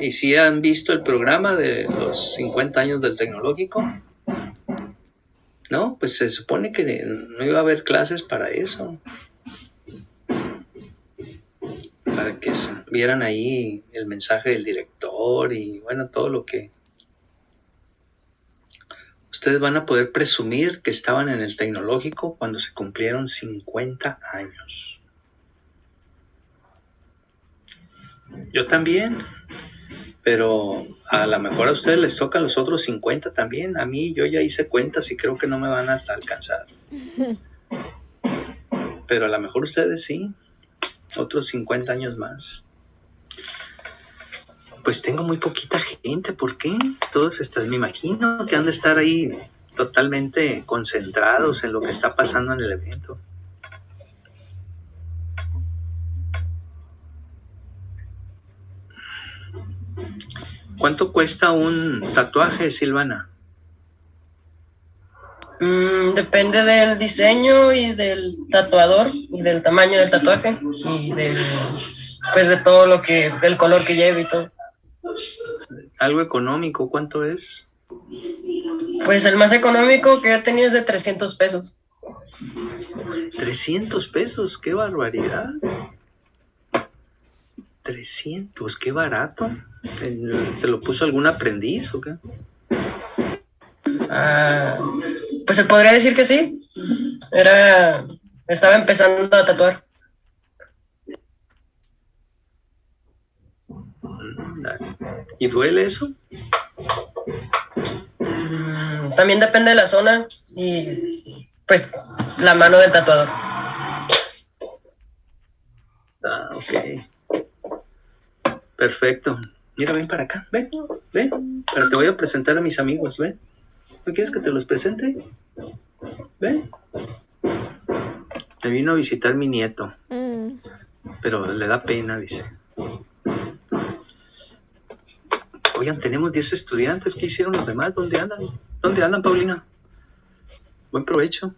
¿Y si han visto el programa de los 50 años del tecnológico? No, pues se supone que no iba a haber clases para eso, para que vieran ahí el mensaje del director y bueno, todo lo que ustedes van a poder presumir que estaban en el tecnológico cuando se cumplieron 50 años. Yo también, pero a lo mejor a ustedes les tocan los otros 50 también. A mí yo ya hice cuentas y creo que no me van a alcanzar. Pero a lo mejor ustedes sí, otros 50 años más. Pues tengo muy poquita gente, ¿por qué? Todos están, me imagino que han de estar ahí totalmente concentrados en lo que está pasando en el evento. ¿Cuánto cuesta un tatuaje, Silvana? Depende del diseño y del tatuador, y del tamaño del tatuaje, y pues de todo lo que, el color que lleve y todo. Algo económico, ¿cuánto es? Pues el más económico que yo tenía es de 300 pesos. 300 pesos, qué barbaridad. 300, qué barato. ¿Se lo puso algún aprendiz o qué? Pues se podría decir que sí. Estaba empezando a tatuar. ¿Y duele eso? También depende de la zona y pues la mano del tatuador. Ok. Perfecto. Mira, ven para acá, ven, pero te voy a presentar a mis amigos, ven. ¿No quieres que te los presente? Ven. Me vino a visitar mi nieto, pero le da pena, dice. Oigan, tenemos 10 estudiantes, ¿qué hicieron los demás? ¿Dónde andan? ¿Dónde andan, Paulina? Buen provecho.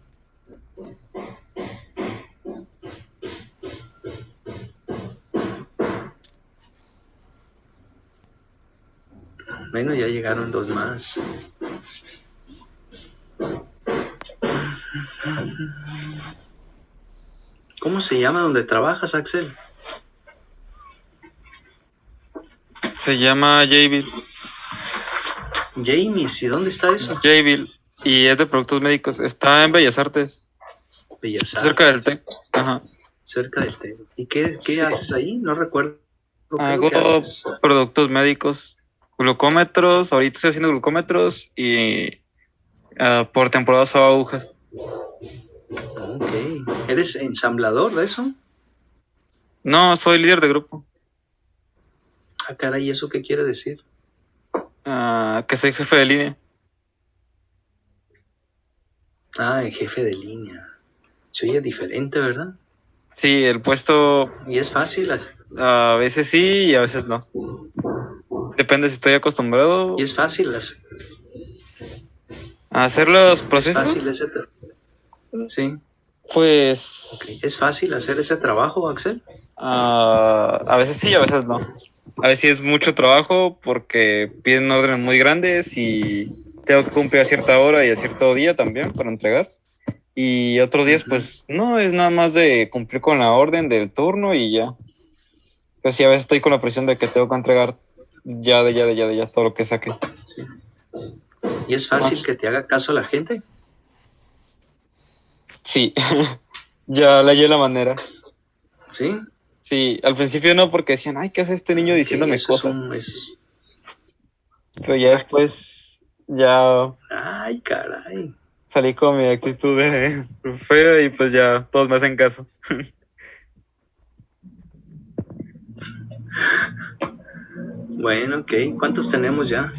Bueno, ya llegaron 2 más. ¿Cómo se llama donde trabajas, Axel? Se llama Jayville. James, ¿y dónde está eso? Jayville, y es de productos médicos. Está en Bellas Artes. Bellas Artes. Cerca del TEC. Ajá. Cerca del TEC. ¿Y qué haces ahí? No recuerdo. Hago productos médicos, glucómetros. Ahorita estoy haciendo glucómetros y por temporadas hago agujas. Ok. ¿Eres ensamblador de eso? No, soy líder de grupo. Ah, caray, ¿eso qué quiere decir? Que soy jefe de línea. Ah, el jefe de línea. Se oye diferente, ¿verdad? Sí, el puesto... ¿Y es fácil? A veces sí y a veces no. Depende si estoy acostumbrado. ¿Y es fácil a hacer los procesos? ¿Es fácil ese Sí. Pues... Okay. ¿Es fácil hacer ese trabajo, Axel? A veces sí, a veces no. A veces es mucho trabajo porque piden órdenes muy grandes y tengo que cumplir a cierta hora y a cierto día también para entregar. Y otros días, pues, no, es nada más de cumplir con la orden del turno y ya. Pues sí, a veces estoy con la presión de que tengo que entregar ya todo lo que saque. Sí. ¿Y es fácil que te haga caso la gente? Sí, ya le hallé la manera. ¿Sí? Sí, al principio no, porque decían, ay, ¿qué hace este niño diciéndome cosas? Pero ya después, ya... Ay, caray. Salí con mi actitud de fea y pues ya todos me hacen caso. Bueno, ok. ¿Cuántos tenemos ya?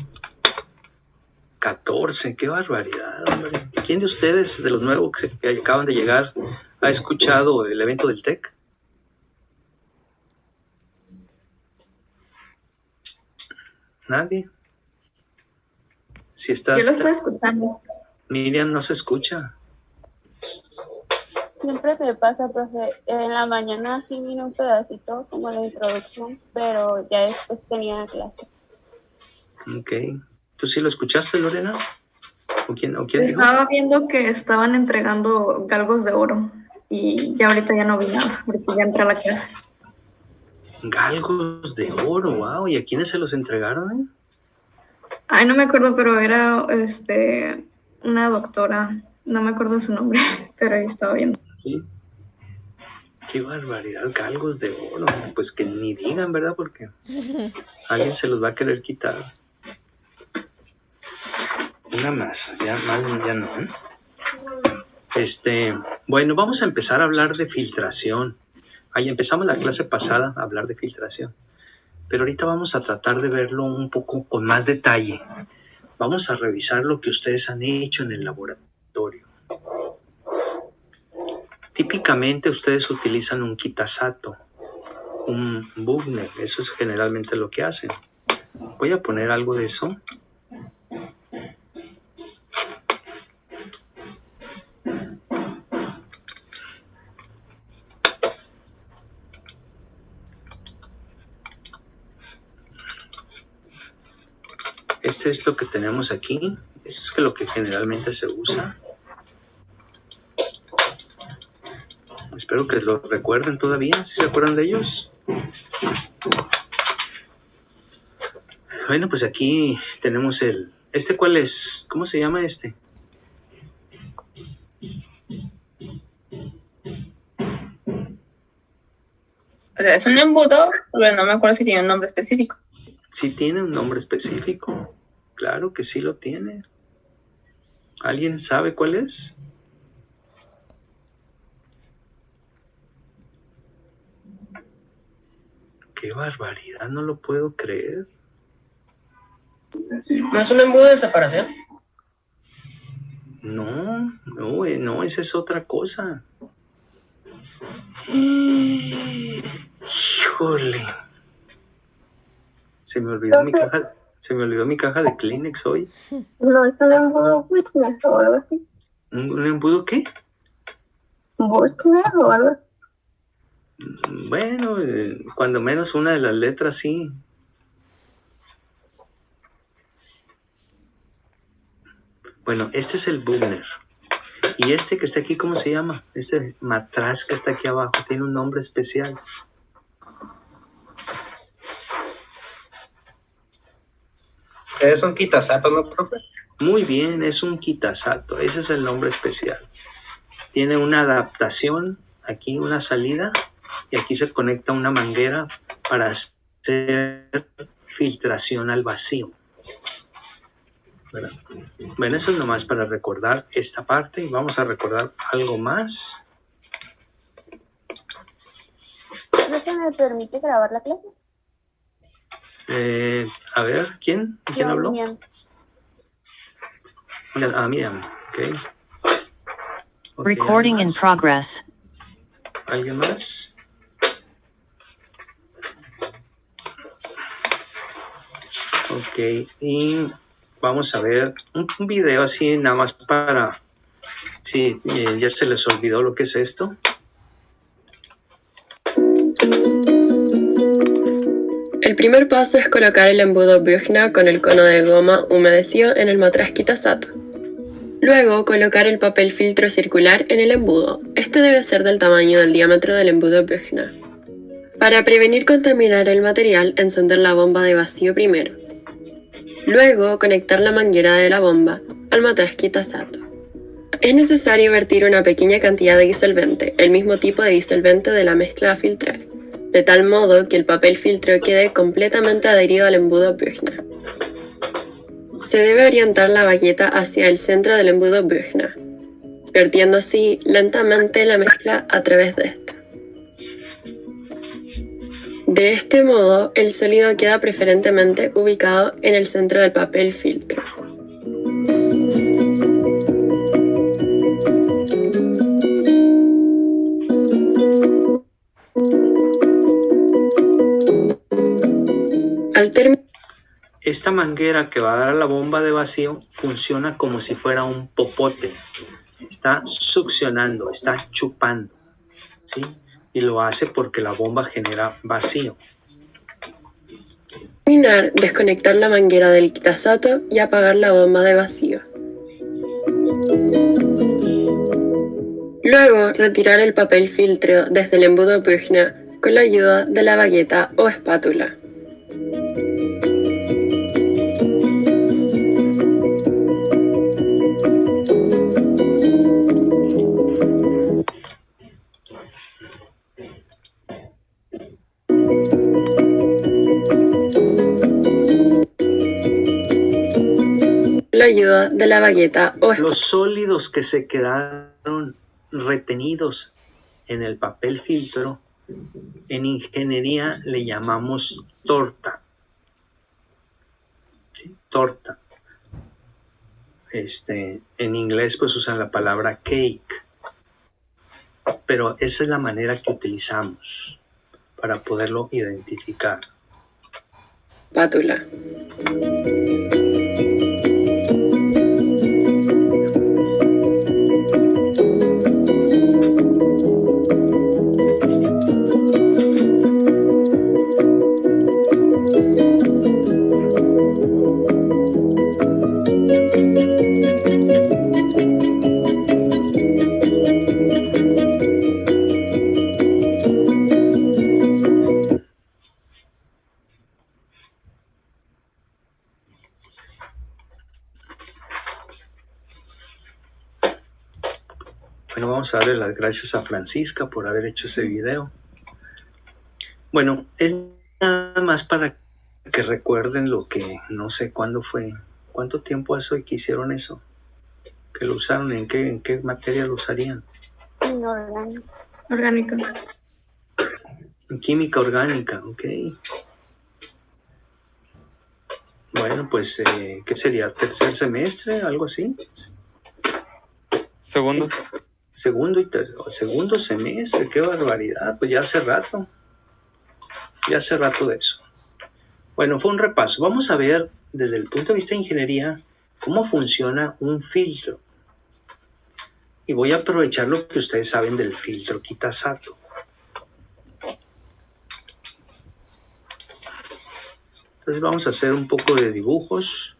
14, qué barbaridad, hombre. ¿Quién de ustedes, de los nuevos que acaban de llegar, ha escuchado el evento del TEC? ¿Nadie? Si estás... Yo lo estoy escuchando. Miriam no se escucha. Siempre me pasa, profe. En la mañana sí vino un pedacito como la introducción, pero ya después tenía clase. Ok. ¿Tú sí lo escuchaste, Lorena? ¿O quién dijo? Estaba viendo que estaban entregando galgos de oro y ya ahorita ya no vi nada, ahorita ya entré a la clase. Galgos de oro, wow. ¿Y a quiénes se los entregaron? Ay, no me acuerdo, pero era una doctora, no me acuerdo su nombre, pero ahí estaba viendo. Sí. Qué barbaridad, galgos de oro. Pues que ni digan, ¿verdad? Porque alguien se los va a querer quitar. Una más, ya no. Bueno, vamos a empezar a hablar de filtración. Ahí empezamos la clase pasada a hablar de filtración. Pero ahorita vamos a tratar de verlo un poco con más detalle. Vamos a revisar lo que ustedes han hecho en el laboratorio. Típicamente ustedes utilizan un Kitasato, un Bugner, eso es generalmente lo que hacen. Voy a poner algo de eso. Este es lo que tenemos aquí. Eso es lo que generalmente se usa. Espero que lo recuerden todavía. ¿Sí se acuerdan de ellos? Bueno, pues aquí tenemos ¿Este cuál es? ¿Cómo se llama este? O sea, es un embudo, pero no me acuerdo si tiene un nombre específico. Sí tiene un nombre específico. Claro que sí lo tiene. ¿Alguien sabe cuál es? ¡Qué barbaridad! No lo puedo creer. ¿No es un embudo de separación? No, esa es otra cosa. Híjole. Se me olvidó mi caja de Kleenex hoy. No, es un embudo Buchner o algo así. ¿Un embudo qué? Buchner o algo así. Bueno, cuando menos una de las letras sí. Bueno, este es el Bugner. Y este que está aquí, ¿cómo se llama? Este matraz que está aquí abajo tiene un nombre especial. Es un Kitasato, ¿no, profe? Muy bien, es un Kitasato. Ese es el nombre especial. Tiene una adaptación, aquí una salida, y aquí se conecta una manguera para hacer filtración al vacío. ¿Verdad? Bueno, eso es nomás para recordar esta parte y vamos a recordar algo más. ¿Creo que me permite grabar la clase? A ver, ¿quién habló? Miriam. Miriam, ok. Recording in progress. ¿Alguien más? Ok, y vamos a ver un video así nada más para... Sí, ya se les olvidó lo que es esto. El primer paso es colocar el embudo Büchner con el cono de goma humedecido en el matraz Kitasato. Luego, colocar el papel filtro circular en el embudo. Este debe ser del tamaño del diámetro del embudo Büchner. Para prevenir contaminar el material, encender la bomba de vacío primero. Luego, conectar la manguera de la bomba al matraz Kitasato. Es necesario vertir una pequeña cantidad de disolvente, el mismo tipo de disolvente de la mezcla a filtrar, de tal modo que el papel filtro quede completamente adherido al embudo Büchner. Se debe orientar la baqueta hacia el centro del embudo Büchner, vertiendo así lentamente la mezcla a través de esta. De este modo, el sólido queda preferentemente ubicado en el centro del papel filtro. Esta manguera que va a dar a la bomba de vacío funciona como si fuera un popote. Está succionando, está chupando, ¿sí? Y lo hace porque la bomba genera vacío. Terminar, desconectar la manguera del Kitasato y apagar la bomba de vacío. Luego, retirar el papel filtro desde el embudo Pugna con la ayuda de la bagueta o espátula. La ayuda de la bagueta o Los sólidos que se quedaron retenidos en el papel filtro, en ingeniería le llamamos torta. ¿Sí? Torta. En inglés pues usan la palabra cake, pero esa es la manera que utilizamos para poderlo identificar. espátula. Bueno, vamos a darle las gracias a Francisca por haber hecho ese video. Bueno, es nada más para que recuerden lo que no sé cuándo fue, cuánto tiempo hace hoy que hicieron eso, que lo usaron, en qué materia lo usarían. Inorgánico. Orgánico. En química orgánica, ok. Bueno, pues, ¿qué sería? ¿Tercer semestre? ¿Algo así? Segundo. Segundo semestre, qué barbaridad, pues ya hace rato de eso. Bueno, fue un repaso. Vamos a ver desde el punto de vista de ingeniería cómo funciona un filtro. Y voy a aprovechar lo que ustedes saben del filtro Kitasato. Entonces vamos a hacer un poco de dibujos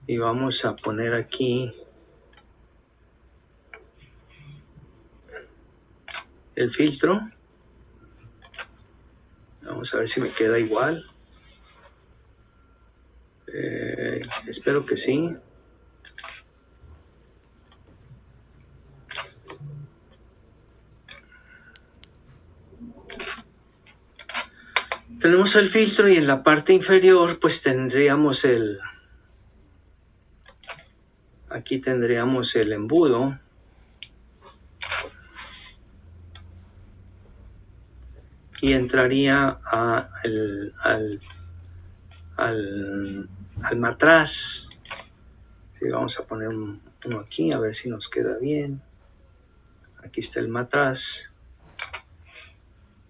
y vamos a poner aquí el filtro. Vamos a ver si me queda igual. Espero que sí. Tenemos el filtro y en la parte inferior pues tendríamos aquí tendríamos el embudo. Y entraría al matraz. Sí, vamos a poner uno aquí a ver si nos queda bien. Aquí está el matraz.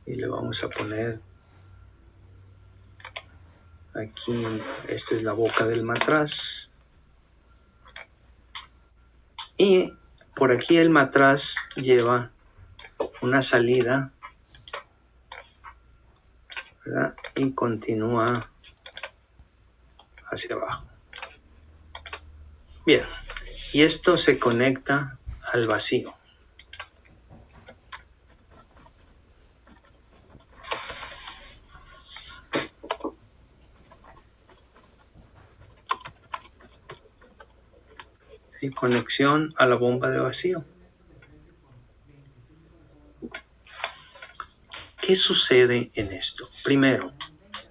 Y le vamos a poner aquí, esta es la boca del matraz. Y por aquí el matraz lleva una salida, ¿verdad? Y continúa hacia abajo. Bien, y esto se conecta al vacío. Y conexión a la bomba de vacío. ¿Qué sucede en esto? Primero,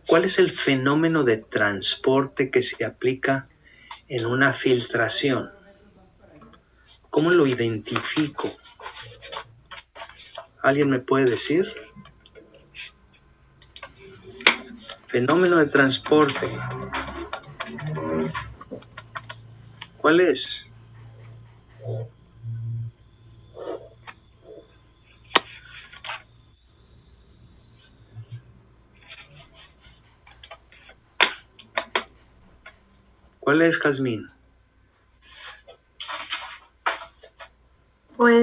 ¿cuál es el fenómeno de transporte que se aplica en una filtración? ¿Cómo lo identifico? ¿Alguien me puede decir? Fenómeno de transporte. ¿Cuál es? ¿Cuál es, Jazmín?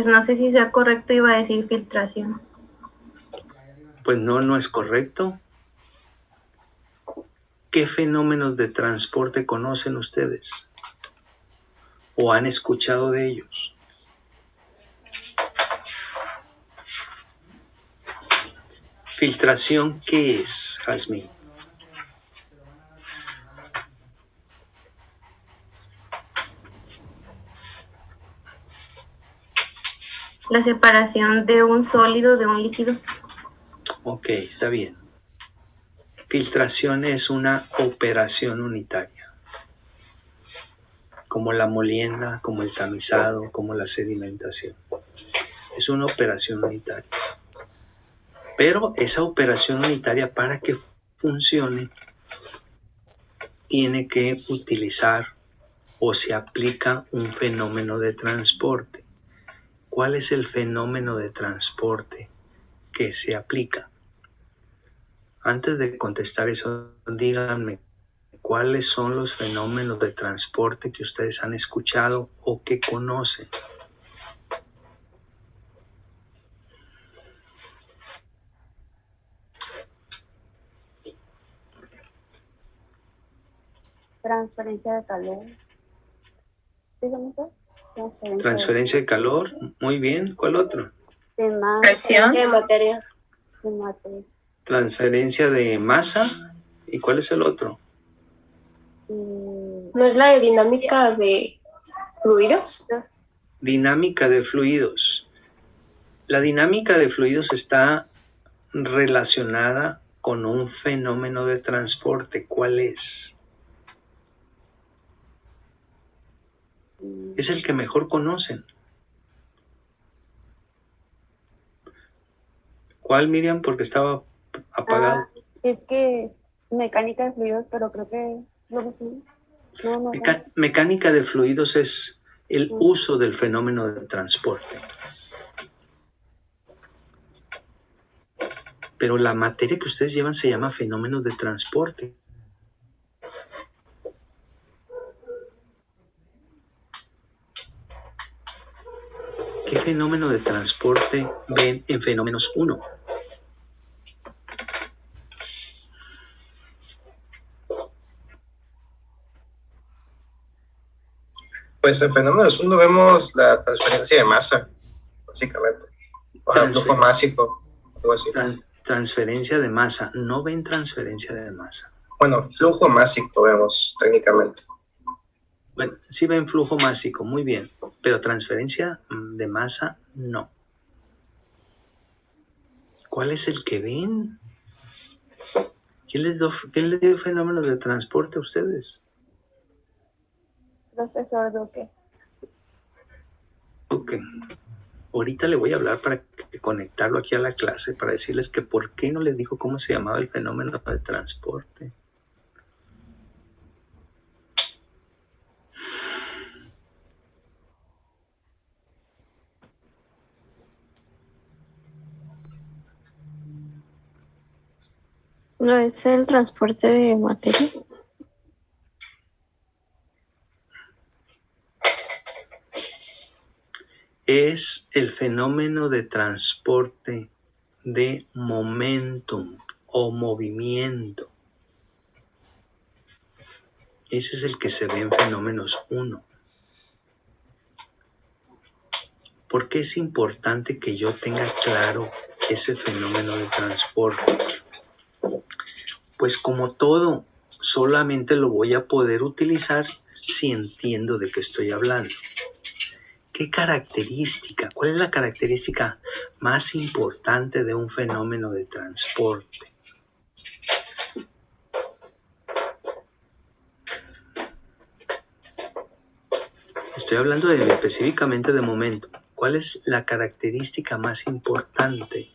pues no sé si sea correcto, iba a decir filtración. Pues no es correcto. ¿Qué fenómenos de transporte conocen ustedes? ¿O han escuchado de ellos? ¿Filtración qué es, Jazmín? La separación de un sólido de un líquido. Ok, está bien. Filtración es una operación unitaria, como la molienda, como el tamizado, como la sedimentación. Es una operación unitaria. Pero esa operación unitaria, para que funcione, tiene que utilizar o se aplica un fenómeno de transporte. ¿Cuál es el fenómeno de transporte que se aplica? Antes de contestar eso, díganme, ¿cuáles son los fenómenos de transporte que ustedes han escuchado o que conocen? Transferencia de calor. Dígame qué. Transferencia de calor, muy bien. ¿Cuál otro? De masa. Presión. De materia. De materia. Transferencia de masa. ¿Y cuál es el otro? ¿No es la de dinámica de fluidos? Dinámica de fluidos. La dinámica de fluidos está relacionada con un fenómeno de transporte. ¿Cuál es? Es el que mejor conocen. ¿Cuál, Miriam? Porque estaba apagado. Es que mecánica de fluidos, pero creo que no. Mecánica de fluidos es el uso del fenómeno de transporte. Pero la materia que ustedes llevan se llama fenómeno de transporte. ¿Qué fenómeno de transporte ven en fenómenos 1? Pues en fenómenos 1 vemos la transferencia de masa, básicamente. O el flujo másico, algo así. Transferencia de masa. No ven transferencia de masa. Bueno, flujo másico vemos técnicamente. Bueno, sí ven flujo másico, muy bien. Pero transferencia de masa, no. ¿Cuál es el que ven? ¿Quién les dio fenómenos de transporte a ustedes? Profesor Duque. Ok. Ahorita le voy a hablar para conectarlo aquí a la clase, para decirles que por qué no les dijo cómo se llamaba el fenómeno de transporte. ¿No es el transporte de materia? Es el fenómeno de transporte de momentum o movimiento. Ese es el que se ve en fenómenos 1. ¿Por qué es importante que yo tenga claro ese fenómeno de transporte? Pues como todo, solamente lo voy a poder utilizar si entiendo de qué estoy hablando. ¿Qué característica? ¿Cuál es la característica más importante de un fenómeno de transporte? Estoy hablando específicamente de momento. ¿Cuál es la característica más importante?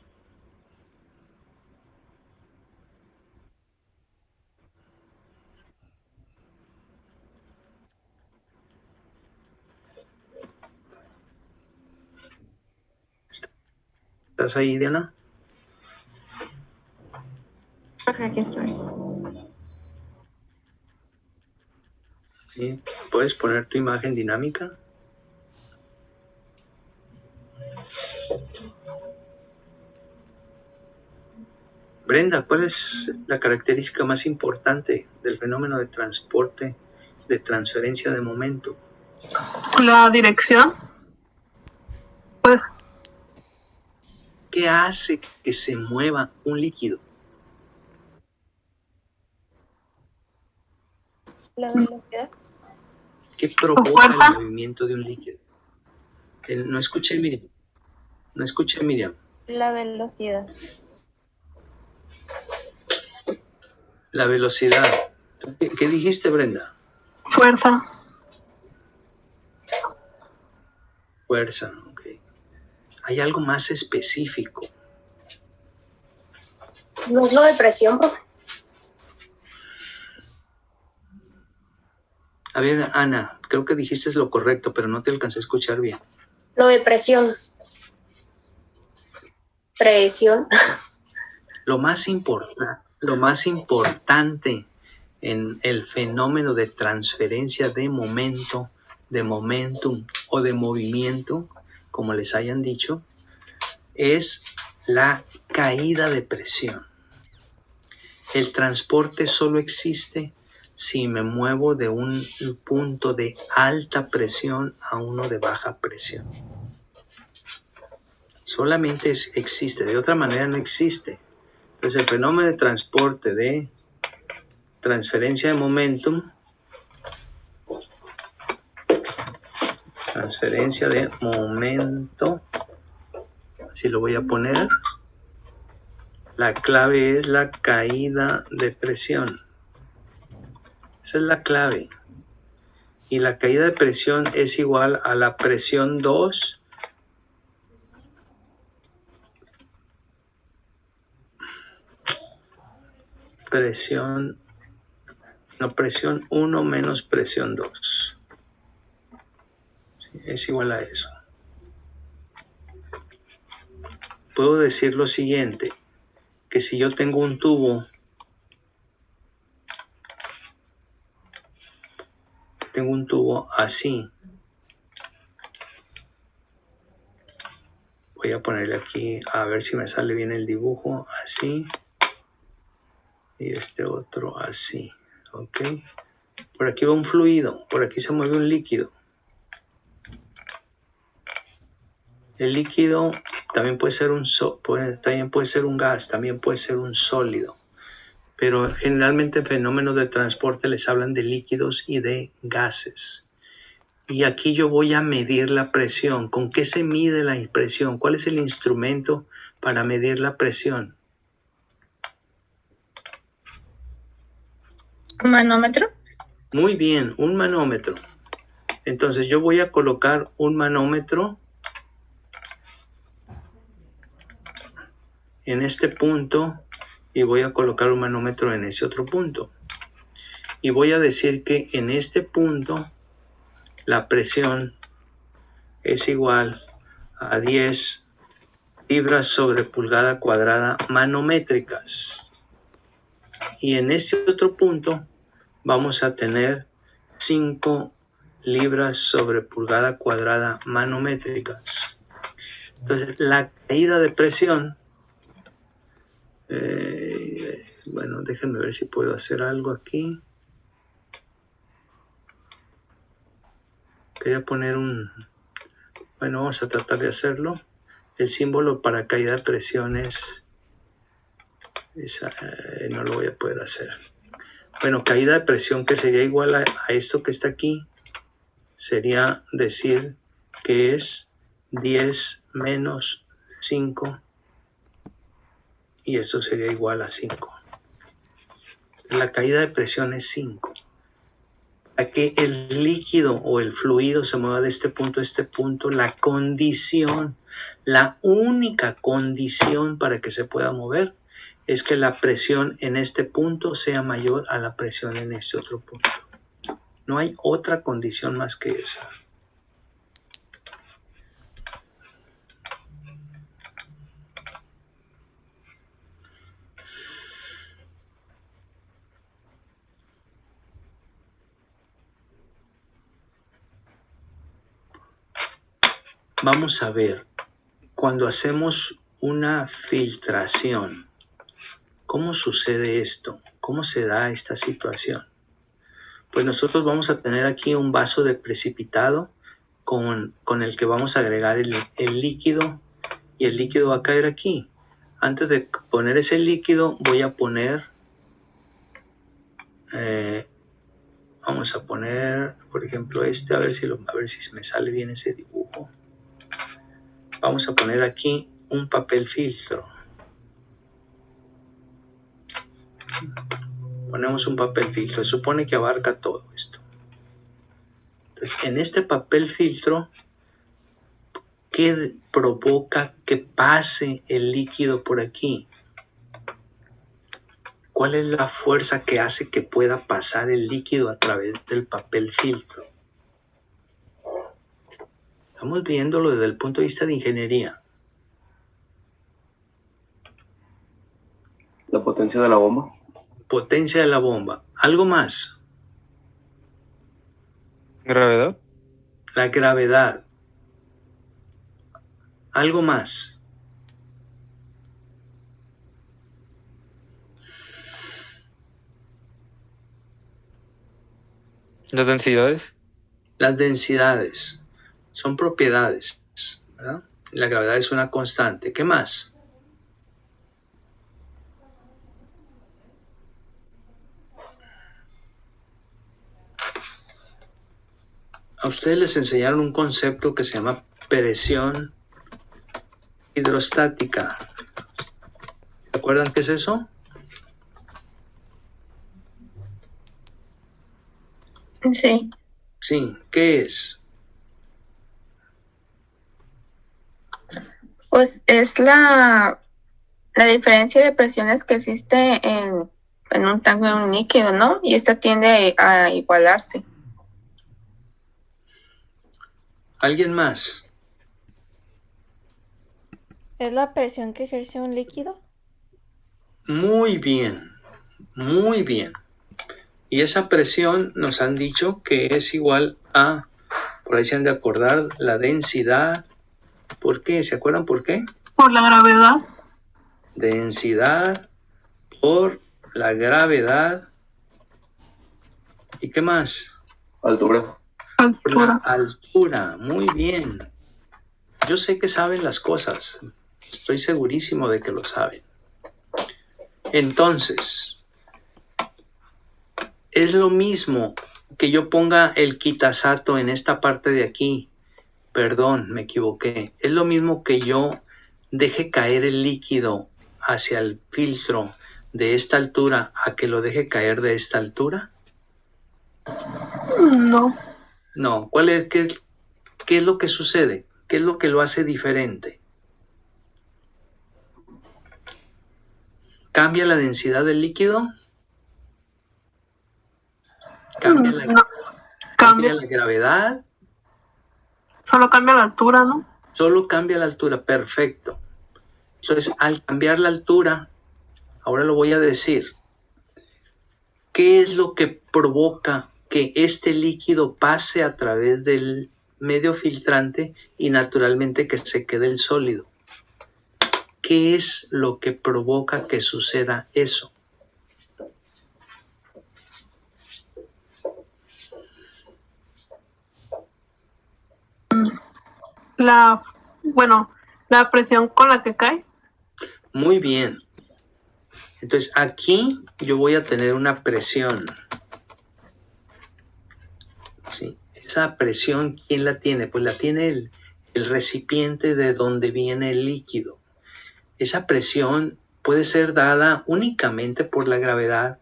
¿Estás ahí, Diana? Aquí estoy. Sí. ¿Puedes poner tu imagen dinámica? Brenda, ¿cuál es la característica más importante del fenómeno de transporte, de transferencia de momento? La dirección. Pues ¿Qué hace que se mueva un líquido? La velocidad. ¿Qué provoca el movimiento de un líquido? No escuché, Miriam. No escuché, Miriam. La velocidad. La velocidad. ¿Qué dijiste, Brenda? fuerza. Fuerza, ok. ¿Hay algo más específico? ¿No es lo de presión, profe? A ver, Ana, creo que dijiste lo correcto, pero no te alcancé a escuchar bien. Lo de presión. Presión. Lo más importante en el fenómeno de transferencia de momento, de momentum o de movimiento, como les hayan dicho, es la caída de presión. El transporte solo existe si me muevo de un punto de alta presión a uno de baja presión. Solamente existe, de otra manera no existe. Entonces el fenómeno de transporte de transferencia de momentum, transferencia de momento, así lo voy a poner, la clave es la caída de presión. Esa es la clave. Y la caída de presión es igual a la presión 2 presión 1 menos presión 2. Es igual a eso. Puedo decir lo siguiente, que si yo tengo un tubo, así, voy a ponerle aquí, a ver si me sale bien el dibujo, así, y este otro así, ok. Por aquí va un fluido, por aquí se mueve un líquido. El líquido también puede ser también puede ser un gas, también puede ser un sólido. Pero generalmente en fenómenos de transporte les hablan de líquidos y de gases. Y aquí yo voy a medir la presión. ¿Con qué se mide la presión? ¿Cuál es el instrumento para medir la presión? ¿Un manómetro? Muy bien, un manómetro. Entonces yo voy a colocar un manómetro en este punto y voy a colocar un manómetro en ese otro punto. Y voy a decir que en este punto la presión es igual a 10 libras sobre pulgada cuadrada manométricas. Y en este otro punto vamos a tener 5 libras sobre pulgada cuadrada manométricas. Entonces, la caída de presión, bueno, déjenme ver si puedo hacer algo aquí. Quería poner bueno, vamos a tratar de hacerlo. El símbolo para caída de presión no lo voy a poder hacer. Bueno, caída de presión que sería igual a esto que está aquí, sería decir que es 10 menos 5 y eso sería igual a 5. La caída de presión es 5. A que el líquido o el fluido se mueva de este punto a este punto, la única condición para que se pueda mover es que la presión en este punto sea mayor a la presión en este otro punto. No hay otra condición más que esa. Vamos a ver, cuando hacemos una filtración, ¿Cómo sucede esto? ¿Cómo se da esta situación? Pues nosotros vamos a tener aquí un vaso de precipitado con el que vamos a agregar el líquido, y el líquido va a caer aquí. Antes de poner ese líquido voy a poner, vamos a poner, por ejemplo, a ver si me sale bien ese dibujo. Vamos a poner aquí un papel filtro. Ponemos un papel filtro, se supone que abarca todo esto. Entonces, en este papel filtro, ¿qué provoca que pase el líquido por aquí? ¿Cuál es la fuerza que hace que pueda pasar el líquido a través del papel filtro? Estamos viéndolo desde el punto de vista de ingeniería. La potencia de la bomba. Potencia de la bomba. ¿Algo más? ¿Gravedad? La gravedad. ¿Algo más? ¿Las densidades? Las densidades son propiedades, ¿verdad? La gravedad es una constante. ¿Qué más? A ustedes les enseñaron un concepto que se llama presión hidrostática. ¿Se acuerdan qué es eso? Sí. Sí, ¿qué es? Pues es la diferencia de presiones que existe en un tanque de un líquido, ¿no? Y esta tiende a igualarse. ¿Alguien más? ¿Es la presión que ejerce un líquido? Muy bien, muy bien. Y esa presión nos han dicho que es igual a, por ahí se han de acordar, la densidad. ¿Por qué? ¿Se acuerdan por qué? Por la gravedad. Densidad por la gravedad. ¿Y qué más? Altura. Por la altura. Muy bien. Yo sé que saben las cosas. Estoy segurísimo de que lo saben. Entonces, es lo mismo que yo ponga el quitasato en esta parte de aquí. Perdón, me equivoqué. Es lo mismo que yo deje caer el líquido hacia el filtro de esta altura a que lo deje caer de esta altura. No. No. ¿Qué es lo que sucede? ¿Qué es lo que lo hace diferente? ¿Cambia la densidad del líquido? ¿Cambia la gravedad? Solo cambia la altura, ¿no? Solo cambia la altura, perfecto. Entonces, al cambiar la altura, ahora lo voy a decir. ¿Qué es lo que provoca que este líquido pase a través del medio filtrante y naturalmente que se quede el sólido? ¿Qué es lo que provoca que suceda eso? La presión con la que cae. Muy bien. Entonces aquí yo voy a tener una presión. ¿Sí? Esa presión, ¿quién la tiene? Pues la tiene el recipiente de donde viene el líquido. Esa presión puede ser dada únicamente por la gravedad,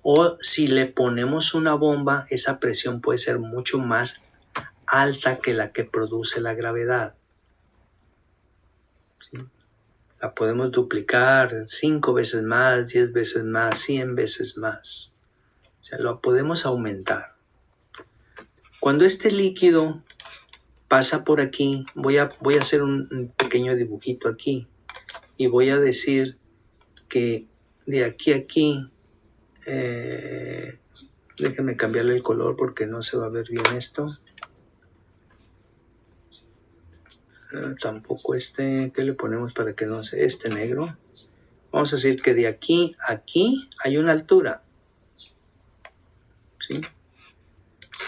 o si le ponemos una bomba, esa presión puede ser mucho más alta que la que produce la gravedad. ¿Sí? La podemos duplicar 5 veces más, 10 veces más, 100 veces más. O sea, lo podemos aumentar. Cuando este líquido pasa por aquí, voy a hacer un pequeño dibujito aquí y voy a decir que de aquí a aquí, déjenme cambiarle el color porque no se va a ver bien esto. Tampoco ¿qué le ponemos para que no se, negro? Vamos a decir que de aquí a aquí hay una altura, ¿sí?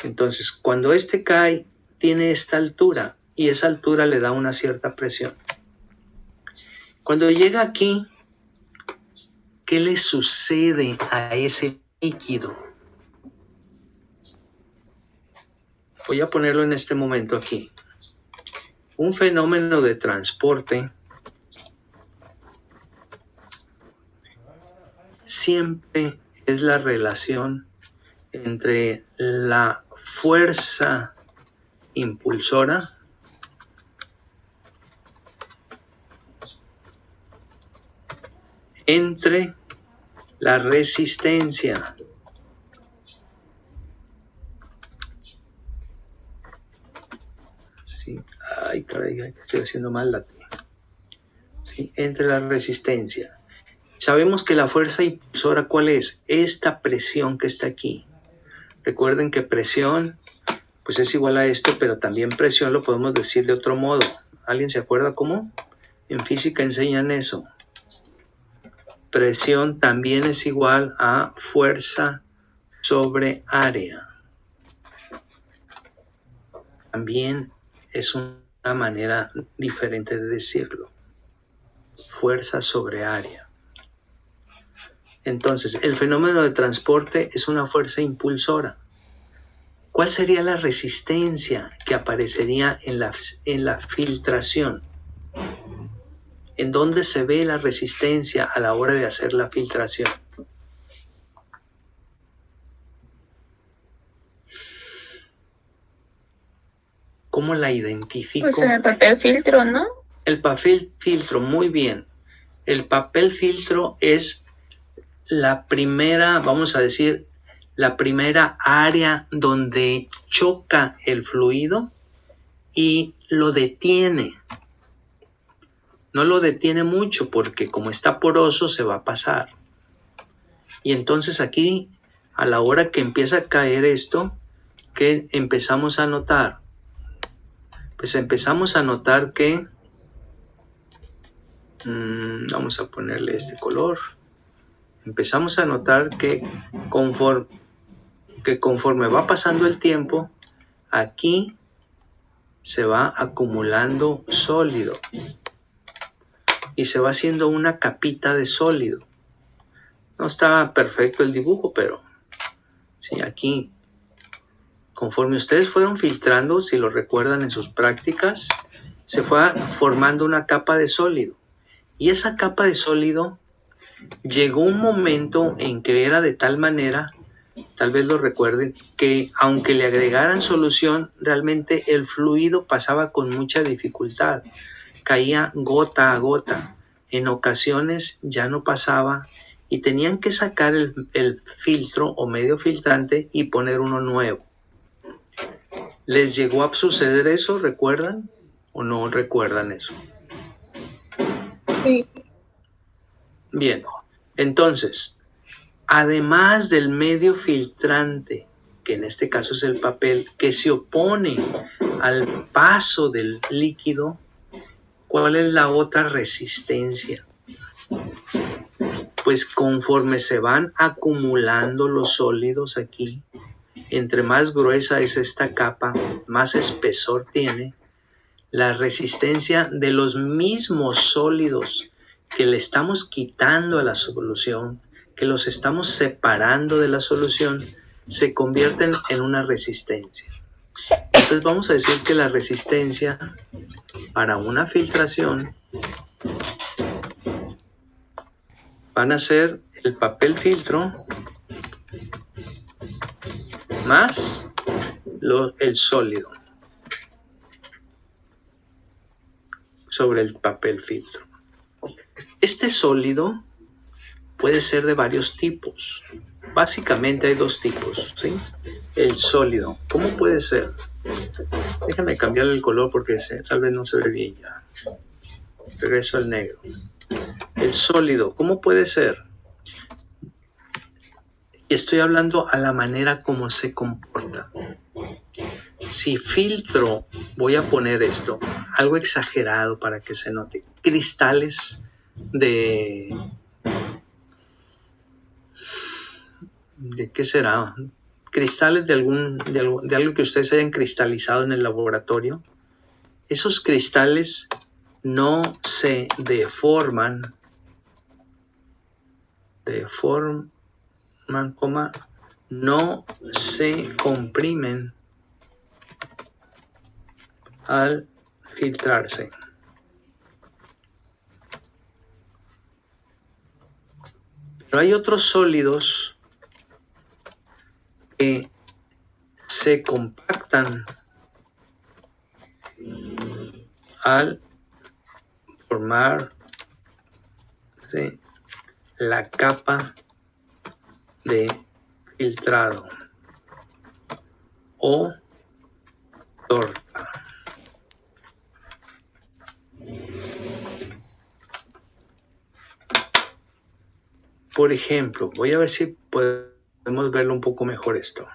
Entonces, cuando este cae, tiene esta altura y esa altura le da una cierta presión. Cuando llega aquí, ¿qué le sucede a ese líquido? Voy a ponerlo en este momento aquí. Un fenómeno de transporte siempre es la relación entre la fuerza impulsora entre la resistencia. Sí. Ay, caray, estoy haciendo mal la T. Sí. Entre la resistencia. Sabemos que la fuerza impulsora, ¿cuál es? Esta presión que está aquí. Recuerden que presión, pues es igual a esto, pero también presión lo podemos decir de otro modo. ¿Alguien se acuerda cómo? En física enseñan eso. Presión también es igual a fuerza sobre área. También es una manera diferente de decirlo. Fuerza sobre área. Entonces, el fenómeno de transporte es una fuerza impulsora. ¿Cuál sería la resistencia que aparecería en la filtración? ¿En dónde se ve la resistencia a la hora de hacer la filtración? ¿Cómo la identifico? Pues en el papel filtro, ¿no? El papel filtro, muy bien. El papel filtro es la primera, vamos a decir, la primera área donde choca el fluido y lo detiene. No lo detiene mucho porque como está poroso se va a pasar. Y entonces aquí, a la hora que empieza a caer esto, ¿qué empezamos a notar? Pues empezamos a notar que, vamos a ponerle este color, empezamos a notar que conforme va pasando el tiempo, aquí se va acumulando sólido y se va haciendo una capita de sólido. No está perfecto el dibujo, pero sí, aquí, conforme ustedes fueron filtrando, si lo recuerdan en sus prácticas, se fue formando una capa de sólido. Y esa capa de sólido llegó un momento en que era de tal manera, tal vez lo recuerden, que aunque le agregaran solución, realmente el fluido pasaba con mucha dificultad. Caía gota a gota. En ocasiones ya no pasaba y tenían que sacar el filtro o medio filtrante y poner uno nuevo. ¿Les llegó a suceder eso? ¿Recuerdan o no recuerdan eso? Sí. Bien, entonces, además del medio filtrante, que en este caso es el papel, que se opone al paso del líquido, ¿cuál es la otra resistencia? Pues conforme se van acumulando los sólidos aquí, entre más gruesa es esta capa, más espesor tiene, la resistencia de los mismos sólidos que le estamos quitando a la solución, que los estamos separando de la solución, se convierten en una resistencia. Entonces vamos a decir que la resistencia para una filtración van a ser el papel filtro más el sólido sobre el papel filtro. Este sólido puede ser de varios tipos. Básicamente hay dos tipos, ¿sí? El sólido, ¿cómo puede ser? Déjame cambiar el color porque tal vez no se ve bien ya. Regreso al negro. El sólido, ¿cómo puede ser? Y estoy hablando a la manera como se comporta. Si filtro, voy a poner esto, algo exagerado para que se note, cristales de ¿De qué será? Cristales de algo que ustedes hayan cristalizado en el laboratorio. Esos cristales no se deforman, no se comprimen al filtrarse. Pero hay otros sólidos que se compactan al formar la capa de filtrado o torta. Por ejemplo, voy a ver si podemos verlo un poco mejor esto.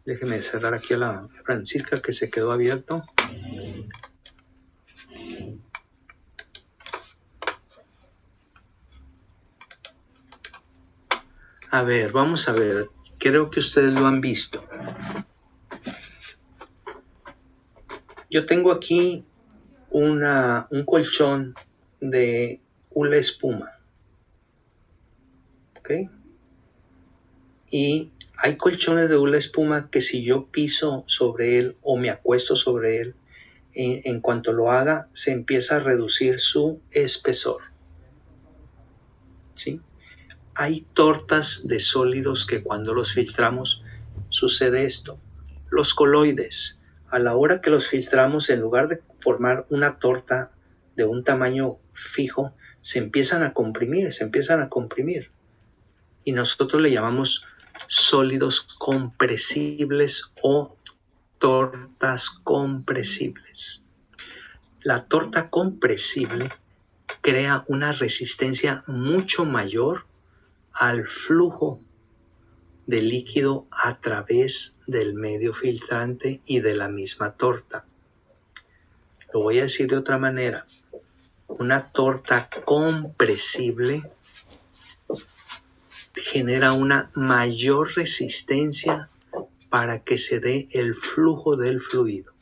Déjeme cerrar aquí a la Francisca que se quedó abierto. A ver, vamos a ver. Creo que ustedes lo han visto. Yo tengo aquí un colchón de hula espuma. ¿Ok? Y hay colchones de hula espuma que si yo piso sobre él o me acuesto sobre él, en cuanto lo haga, se empieza a reducir su espesor. ¿Sí? Hay tortas de sólidos que cuando los filtramos sucede esto. Los coloides, a la hora que los filtramos, en lugar de formar una torta de un tamaño fijo, se empiezan a comprimir. Y nosotros le llamamos sólidos compresibles o tortas compresibles. La torta compresible crea una resistencia mucho mayor al flujo de líquido a través del medio filtrante y de la misma torta. Lo voy a decir de otra manera. Una torta compresible genera una mayor resistencia para que se dé el flujo del fluido.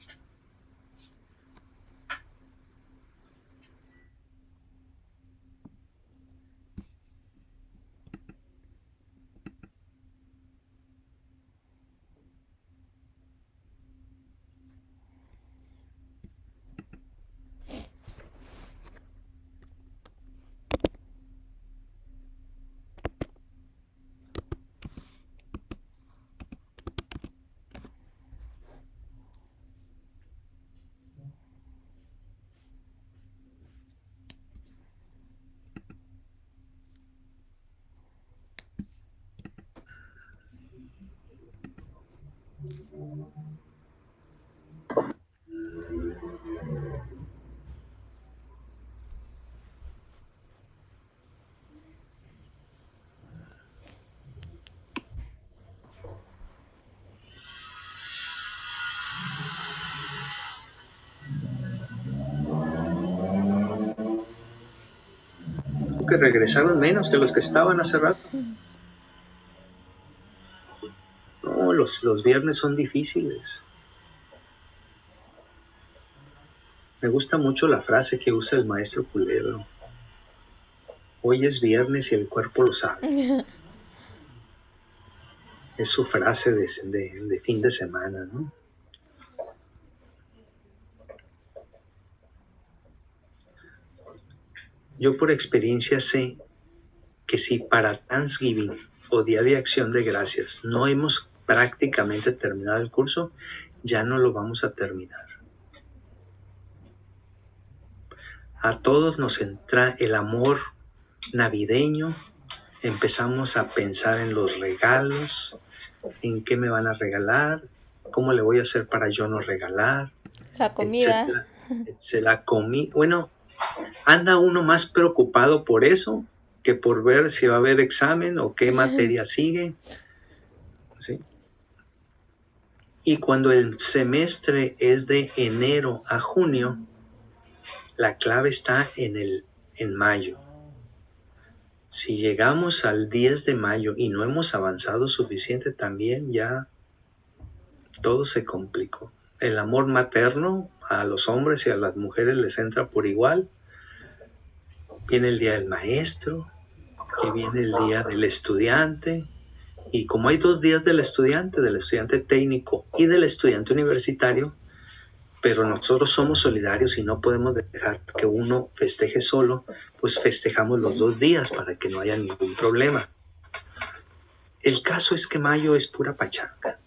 Que regresaron menos que los que estaban hace rato. No, los viernes son difíciles. Me gusta mucho la frase que usa el maestro Culebro. Hoy es viernes y el cuerpo lo sabe. Es su frase de fin de semana, ¿no? Yo por experiencia sé que si para Thanksgiving o Día de Acción de Gracias no hemos prácticamente terminado el curso, ya no lo vamos a terminar. A todos nos entra el amor navideño, empezamos a pensar en los regalos, en qué me van a regalar, cómo le voy a hacer para yo no regalar. La comida. Bueno, anda uno más preocupado por eso que por ver si va a haber examen o qué materia sigue. ¿Sí? Y cuando el semestre es de enero a junio, la clave está en mayo. Si llegamos al 10 de mayo y no hemos avanzado suficiente, también ya todo se complicó. El amor materno a los hombres y a las mujeres les entra por igual. Viene el día del maestro, que viene el día del estudiante. Y como hay 2 días del estudiante técnico y del estudiante universitario, pero nosotros somos solidarios y no podemos dejar que uno festeje solo, pues festejamos los 2 días para que no haya ningún problema. El caso es que mayo es pura pachanga.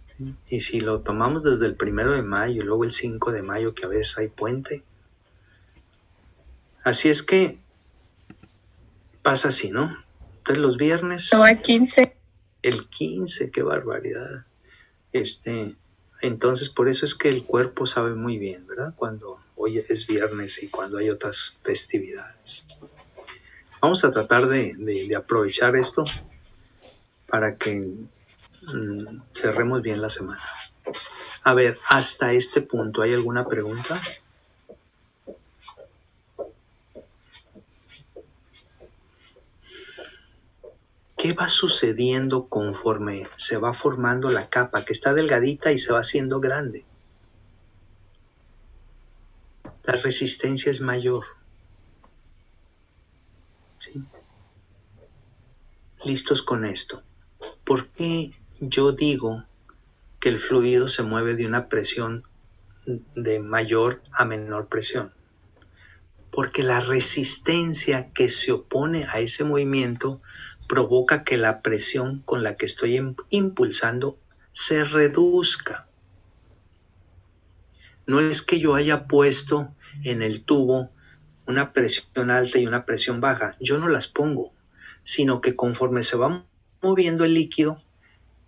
¿Sí? Y si lo tomamos desde el 1 de mayo y luego el 5 de mayo, que a veces hay puente. Así es que pasa así, ¿no? Entonces los viernes... No, el 15. El 15, qué barbaridad. Entonces por eso es que el cuerpo sabe muy bien, ¿verdad? Cuando hoy es viernes y cuando hay otras festividades. Vamos a tratar de aprovechar esto para que cerremos bien la semana. A ver, hasta este punto, ¿hay alguna pregunta? ¿Qué va sucediendo conforme se va formando la capa, que está delgadita y se va haciendo grande? La resistencia es mayor. ¿Sí? Listos con esto. ¿Por qué yo digo que el fluido se mueve de una presión de mayor a menor presión? Porque la resistencia que se opone a ese movimiento provoca que la presión con la que estoy impulsando se reduzca. No es que yo haya puesto en el tubo una presión alta y una presión baja, yo no las pongo, sino que conforme se va moviendo el líquido,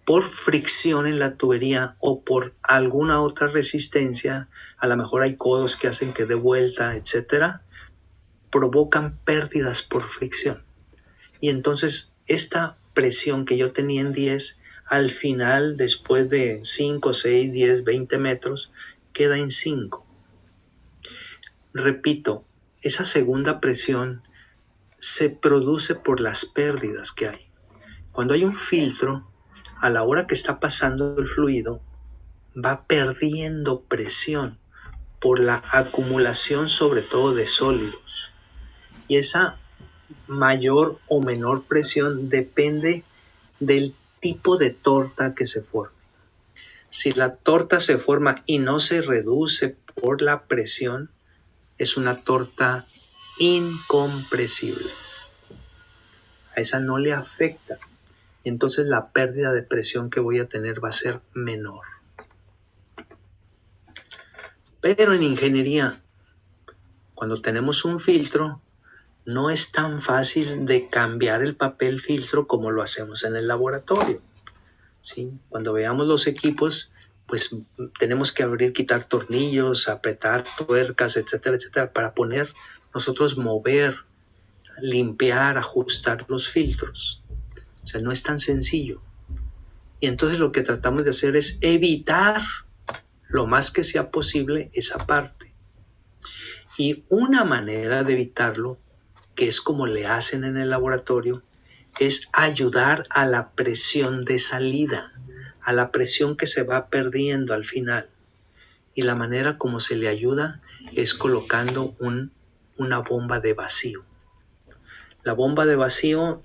por fricción en la tubería o por alguna otra resistencia, a lo mejor hay codos que hacen que dé vuelta, etcétera, provocan pérdidas por fricción. Y entonces esta presión que yo tenía en 10, al final, después de 5, 6, 10, 20 metros, queda en 5. Repito, esa segunda presión se produce por las pérdidas que hay. Cuando hay un filtro, a la hora que está pasando el fluido, va perdiendo presión por la acumulación sobre todo de sólidos. Y esa mayor o menor presión depende del tipo de torta que se forme. Si la torta se forma y no se reduce por la presión, es una torta incompresible. A esa no le afecta. Entonces la pérdida de presión que voy a tener va a ser menor. Pero en ingeniería, cuando tenemos un filtro, no es tan fácil de cambiar el papel filtro como lo hacemos en el laboratorio. ¿Sí? Cuando veamos los equipos, pues tenemos que abrir, quitar tornillos, apretar tuercas, etcétera, etcétera, para nosotros mover, limpiar, ajustar los filtros. O sea, no es tan sencillo. Y entonces lo que tratamos de hacer es evitar lo más que sea posible esa parte. Y una manera de evitarlo, que es como le hacen en el laboratorio, es ayudar a la presión de salida, a la presión que se va perdiendo al final. Y la manera como se le ayuda es colocando una bomba de vacío. La bomba de vacío,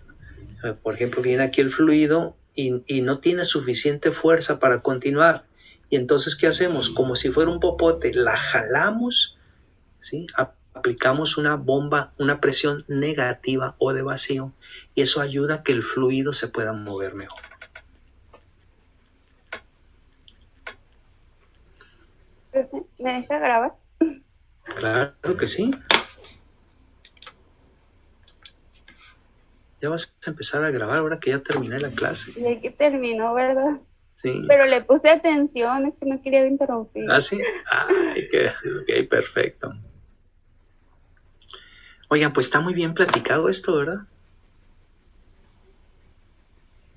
por ejemplo, viene aquí el fluido y no tiene suficiente fuerza para continuar. Y entonces, ¿qué hacemos? Como si fuera un popote, la jalamos, ¿sí? Aplicamos una bomba, una presión negativa o de vacío, y eso ayuda a que el fluido se pueda mover mejor. ¿Me deja grabar? Claro que sí. Ya vas a empezar a grabar ahora que ya terminé la clase. Ya que terminó, ¿verdad? Sí. Pero le puse atención, es que no quería interrumpir. ¿Ah, sí? Ay, ok, perfecto. Oigan, pues está muy bien platicado esto, ¿verdad?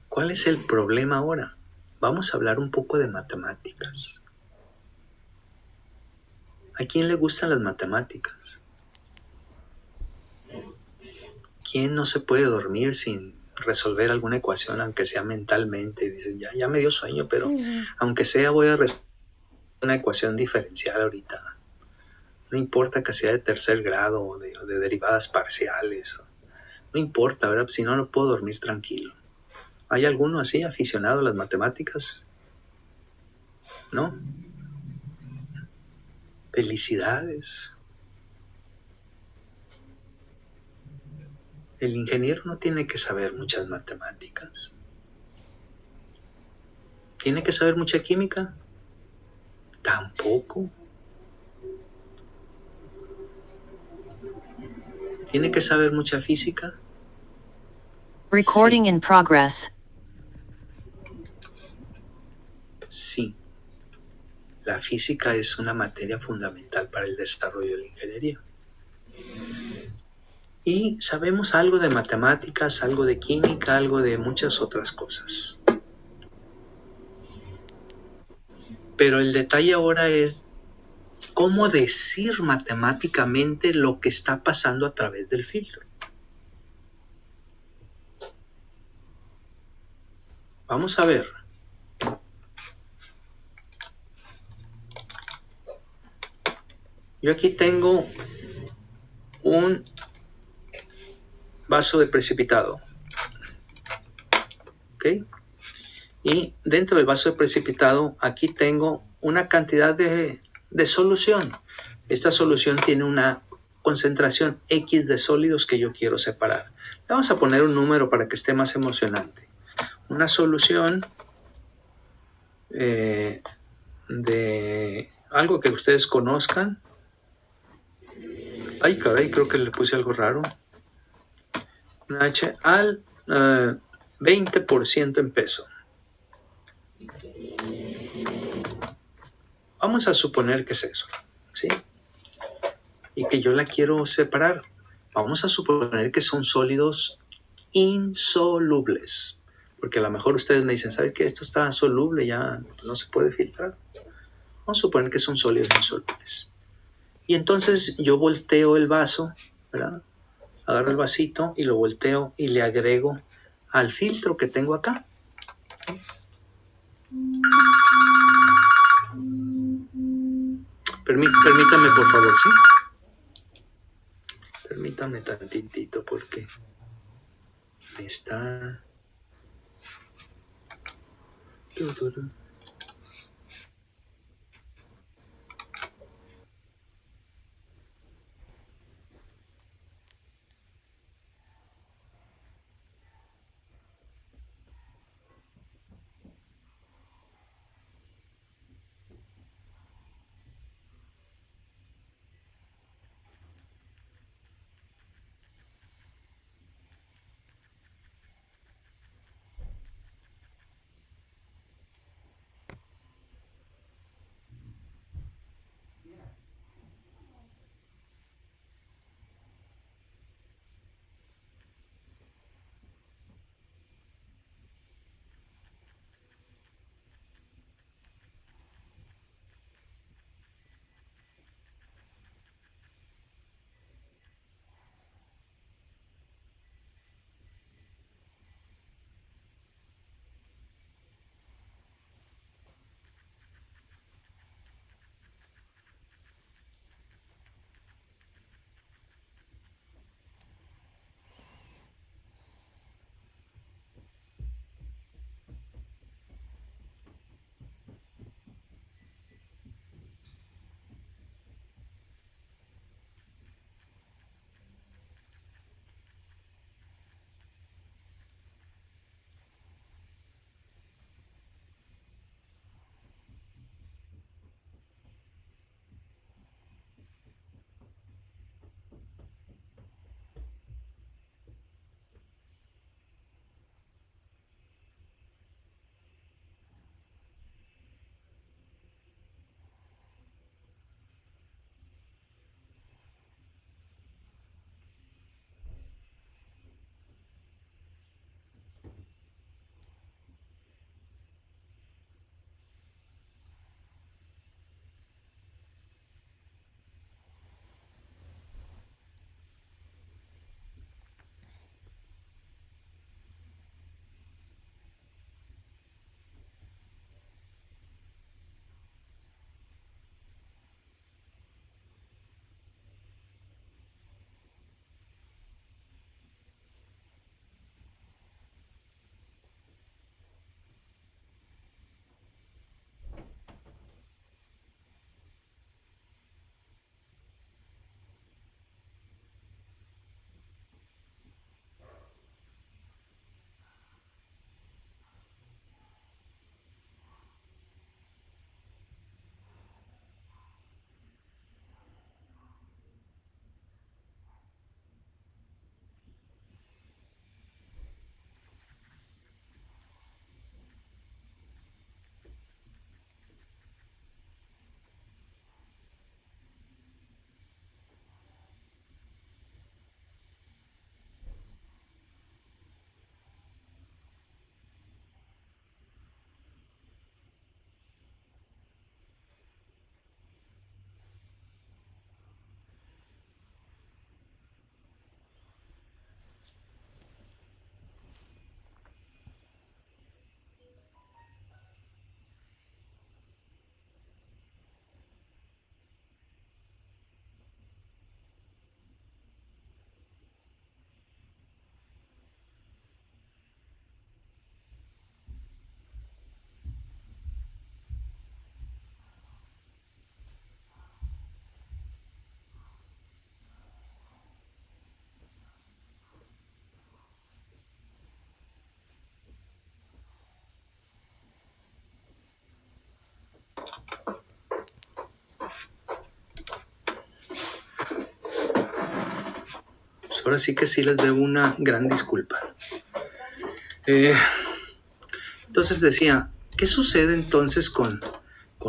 ¿Cuál es el problema ahora? Vamos a hablar un poco de matemáticas. ¿A quién le gustan las matemáticas? ¿quién no se puede dormir sin resolver alguna ecuación, aunque sea mentalmente? Dicen, ya me dio sueño, pero aunque sea voy a resolver una ecuación diferencial ahorita. No importa que sea de tercer grado o de derivadas parciales. No importa, ¿verdad? Si no, no puedo dormir tranquilo. ¿Hay alguno así aficionado a las matemáticas? ¿No? Felicidades. El ingeniero no tiene que saber muchas matemáticas. ¿Tiene que saber mucha química? Tampoco. ¿Tiene que saber mucha física? Recording in progress. Sí. La física es una materia fundamental para el desarrollo de la ingeniería. Y sabemos algo de matemáticas, algo de química, algo de muchas otras cosas. Pero el detalle ahora es cómo decir matemáticamente lo que está pasando a través del filtro. Vamos a ver. Yo aquí tengo un vaso de precipitado. ¿Ok? Y dentro del vaso de precipitado, aquí tengo una cantidad de solución. Esta solución tiene una concentración X de sólidos que yo quiero separar. Le vamos a poner un número para que esté más emocionante. Una solución de algo que ustedes conozcan. Ay, caray, creo que le puse algo raro. Una H al 20% en peso. Vamos a suponer que es eso, ¿sí? Y que yo la quiero separar. Vamos a suponer que son sólidos insolubles. Porque a lo mejor ustedes me dicen, ¿sabe qué? Esto está soluble, ya no se puede filtrar. Vamos a suponer que son sólidos insolubles. Y entonces yo volteo el vaso, ¿verdad? Agarro el vasito y lo volteo y le agrego al filtro que tengo acá. Permítame, por favor, ¿sí? Permítame tantitito porque me está... pues ahora sí que sí les debo una gran disculpa. Entonces decía, ¿qué sucede entonces con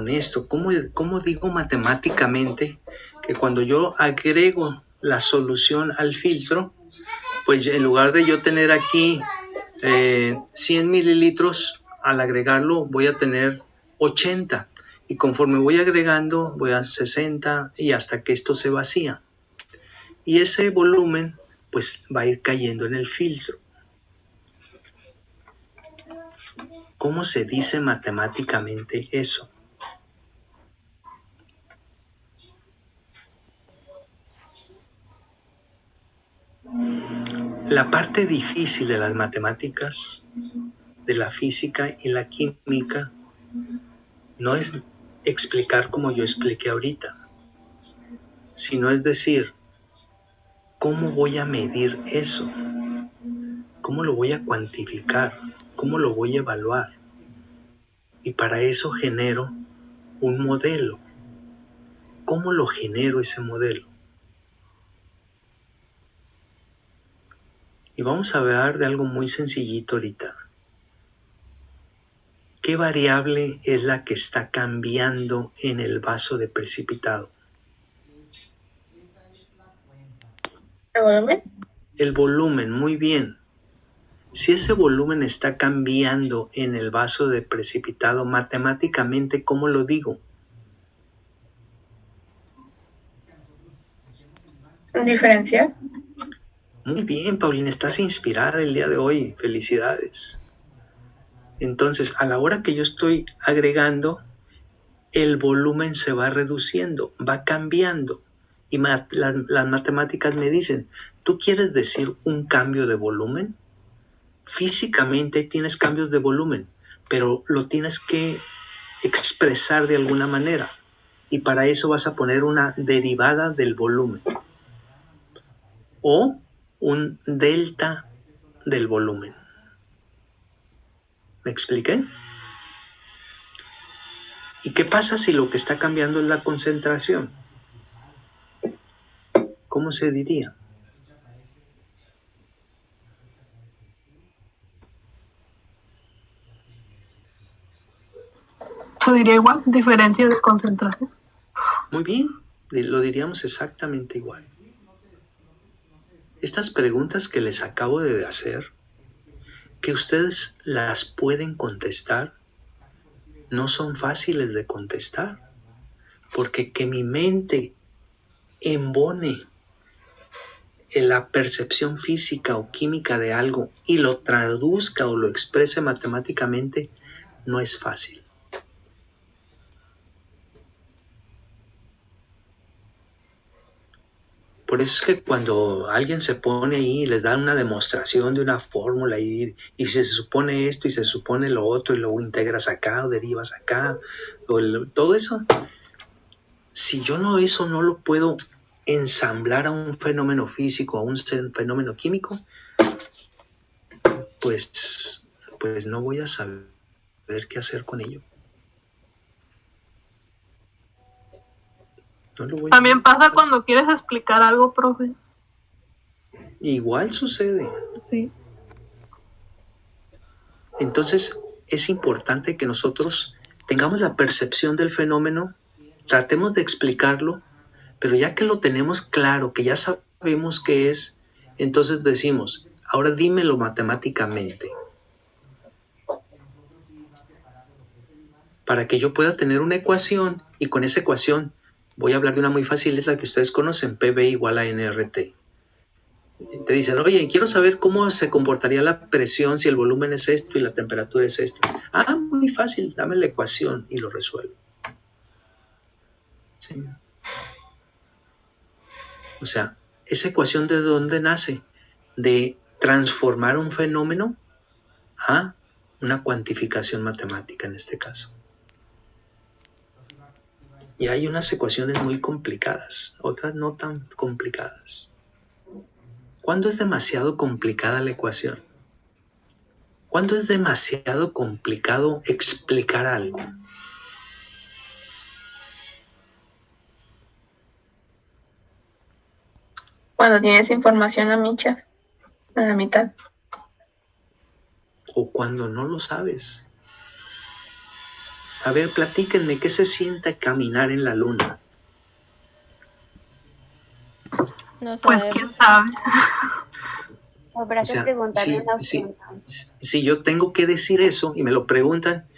esto? ¿Cómo digo matemáticamente que cuando yo agrego la solución al filtro, pues en lugar de yo tener aquí 100 mililitros, al agregarlo voy a tener 80, y conforme voy agregando voy a 60 y hasta que esto se vacía? Y ese volumen pues va a ir cayendo en el filtro. ¿Cómo se dice matemáticamente eso? La parte difícil de las matemáticas, de la física y la química, no es explicar como yo expliqué ahorita, sino es decir, ¿cómo voy a medir eso? ¿Cómo lo voy a cuantificar? ¿Cómo lo voy a evaluar? Y para eso genero un modelo. ¿Cómo lo genero ese modelo? Y vamos a hablar de algo muy sencillito ahorita. ¿Qué variable es la que está cambiando en el vaso de precipitado? ¿El volumen? El volumen, muy bien. Si ese volumen está cambiando en el vaso de precipitado, matemáticamente, ¿cómo lo digo? ¿Diferencial? Muy bien, Paulina, estás inspirada el día de hoy. Felicidades. Entonces, a la hora que yo estoy agregando, el volumen se va reduciendo, va cambiando. Y las matemáticas me dicen, ¿tú quieres decir un cambio de volumen? Físicamente tienes cambios de volumen, pero lo tienes que expresar de alguna manera. Y para eso vas a poner una derivada del volumen. O un delta del volumen. ¿Me expliqué? ¿Y qué pasa si lo que está cambiando es la concentración? ¿Cómo se diría? Se diría igual, diferencia de concentración. Muy bien, lo diríamos exactamente igual. Estas preguntas que les acabo de hacer, que ustedes las pueden contestar, no son fáciles de contestar, porque que mi mente embone en la percepción física o química de algo y lo traduzca o lo exprese matemáticamente no es fácil. Por eso es que cuando alguien se pone ahí y les da una demostración de una fórmula y se supone esto y se supone lo otro y luego integras acá o derivas acá, todo eso, si yo eso no lo puedo ensamblar a un fenómeno físico, a un fenómeno químico, pues no voy a saber qué hacer con ello. También pasa cuando quieres explicar algo, profe. Igual sucede. Sí. Entonces es importante que nosotros tengamos la percepción del fenómeno, tratemos de explicarlo, pero ya que lo tenemos claro, que ya sabemos qué es, entonces decimos, ahora dímelo matemáticamente. Para que yo pueda tener una ecuación, y con esa ecuación voy a hablar de una muy fácil, es la que ustedes conocen, PV igual a NRT. Te dicen, oye, quiero saber cómo se comportaría la presión si el volumen es esto y la temperatura es esto. Ah, muy fácil, dame la ecuación y lo resuelvo. ¿Sí? O sea, ¿esa ecuación de dónde nace? De transformar un fenómeno a una cuantificación matemática en este caso. Y hay unas ecuaciones muy complicadas, otras no tan complicadas. ¿Cuándo es demasiado complicada la ecuación? ¿Cuándo es demasiado complicado explicar algo? Cuando tienes información a michas, a la mitad. O cuando no lo sabes. A ver, platíquenme, ¿qué se siente caminar en la luna? No Pues sabemos. quién sabe. Habrá O que sea, preguntarle a un astronauta. si yo tengo que decir eso y me lo preguntan,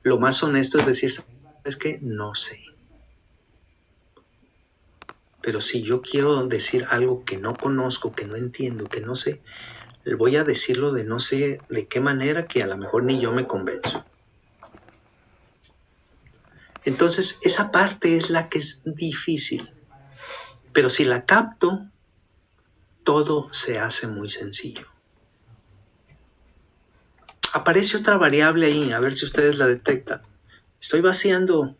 lo más honesto es decir, ¿sabes qué? No sé. Pero si yo quiero decir algo que no conozco, que no entiendo, que no sé, voy a decirlo de no sé de qué manera que a lo mejor ni yo me convenzo. Entonces, esa parte es la que es difícil. Pero si la capto, todo se hace muy sencillo. Aparece otra variable ahí, a ver si ustedes la detectan. Estoy vaciando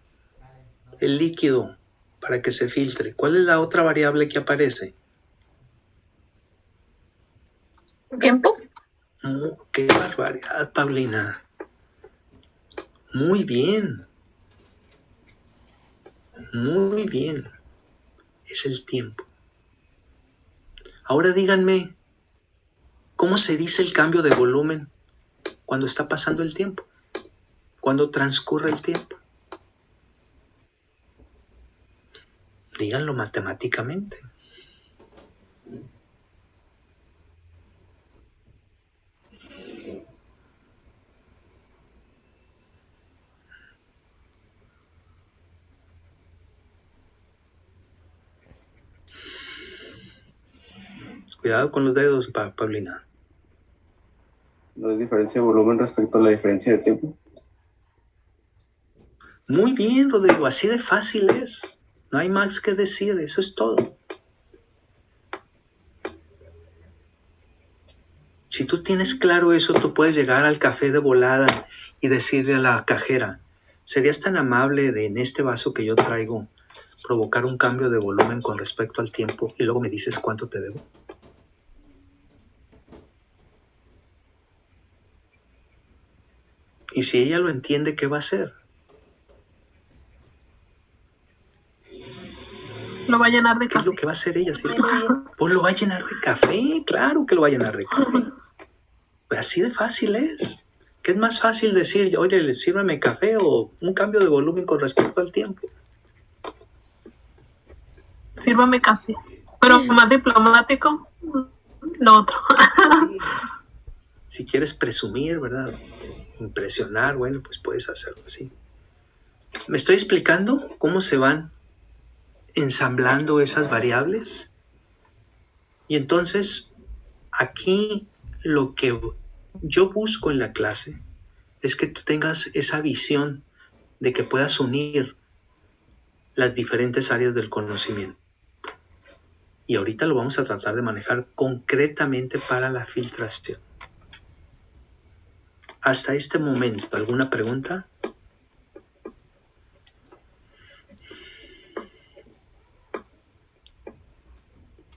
el líquido para que se filtre. ¿Cuál es la otra variable que aparece? ¿Tiempo? ¡Qué barbaridad, Paulina! Muy bien. Muy bien. Es el tiempo. Ahora díganme, ¿cómo se dice el cambio de volumen cuando está pasando el tiempo? Cuando transcurre el tiempo. Díganlo matemáticamente. Cuidado con los dedos, Paulina. ¿No hay diferencia de volumen respecto a la diferencia de tiempo? Muy bien, Rodrigo, así de fácil es. No hay más que decir, eso es todo. Si tú tienes claro eso, tú puedes llegar al café de volada y decirle a la cajera, ¿serías tan amable de en este vaso que yo traigo provocar un cambio de volumen con respecto al tiempo y luego me dices cuánto te debo? Y si ella lo entiende, ¿qué va a hacer? Lo va a llenar de ¿Qué es café. lo que va a hacer ella? Pues lo va a llenar de café, claro que lo va a llenar de café. Pues así de fácil es. ¿Qué es más fácil decir, oye, sírvame café o un cambio de volumen con respecto al tiempo? Sírvame café. Pero más diplomático, lo otro. Sí. Si quieres presumir, ¿verdad? Impresionar, bueno, pues puedes hacerlo así. ¿Me estoy explicando cómo se van ensamblando esas variables? Y entonces, aquí lo que yo busco en la clase es que tú tengas esa visión de que puedas unir las diferentes áreas del conocimiento. Y ahorita lo vamos a tratar de manejar concretamente para la filtración. Hasta este momento, ¿alguna pregunta?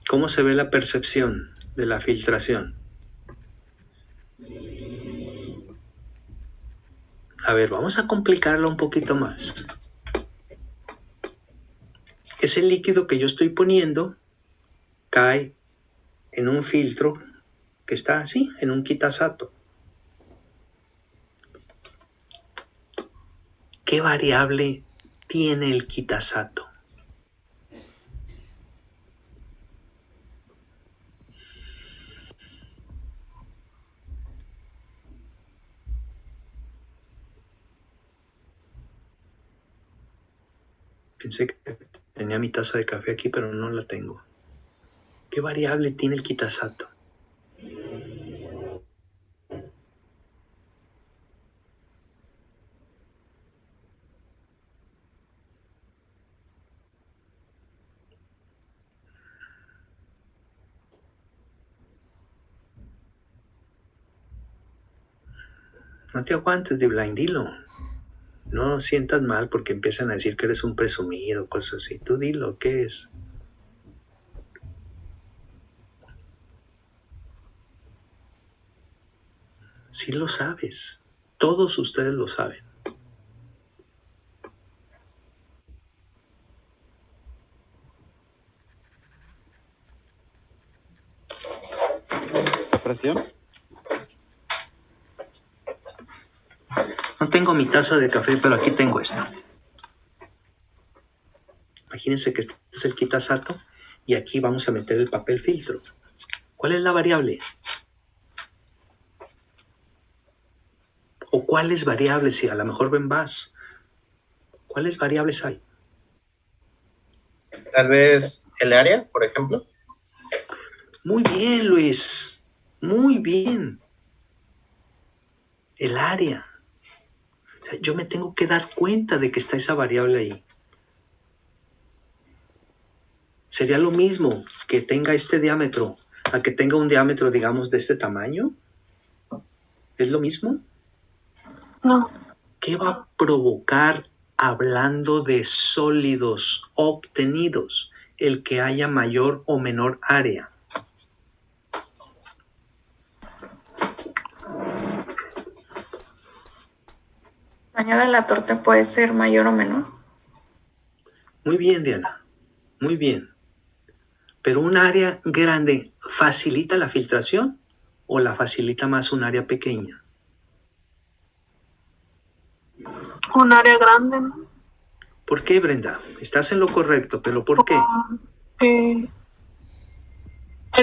¿Cómo se ve la percepción de la filtración? A ver, vamos a complicarlo un poquito más. Ese líquido que yo estoy poniendo cae en un filtro que está así, en un Kitasato. ¿Qué variable tiene el Kitasato? Pensé que tenía mi taza de café aquí, pero no la tengo. ¿Qué variable tiene el Kitasato? No te aguantes, D-Blind, dilo. No sientas mal porque empiezan a decir que eres un presumido, cosas así. Tú dilo, ¿qué es? Sí lo sabes. Todos ustedes lo saben. presión. No tengo mi taza de café, pero aquí tengo esto. Imagínense que este es el Kitasato y aquí vamos a meter el papel filtro. ¿Cuál es la variable? ¿O cuáles variables? Si a lo mejor ven más. ¿Cuáles variables hay? Tal vez el área, por ejemplo. Muy bien, Luis. Muy bien. El área. O sea, yo me tengo que dar cuenta de que está esa variable ahí. ¿Sería lo mismo que tenga este diámetro a que tenga un diámetro, digamos, de este tamaño? ¿Es lo mismo? No. ¿Qué va a provocar, hablando de sólidos obtenidos, el que haya mayor o menor área? El tamaño de la torta puede ser mayor o menor. Muy bien, Diana. Muy bien. Pero un área grande, ¿facilita la filtración o la facilita más un área pequeña? Un área grande, ¿no? ¿Por qué, Brenda? Estás en lo correcto, pero ¿por qué? Porque,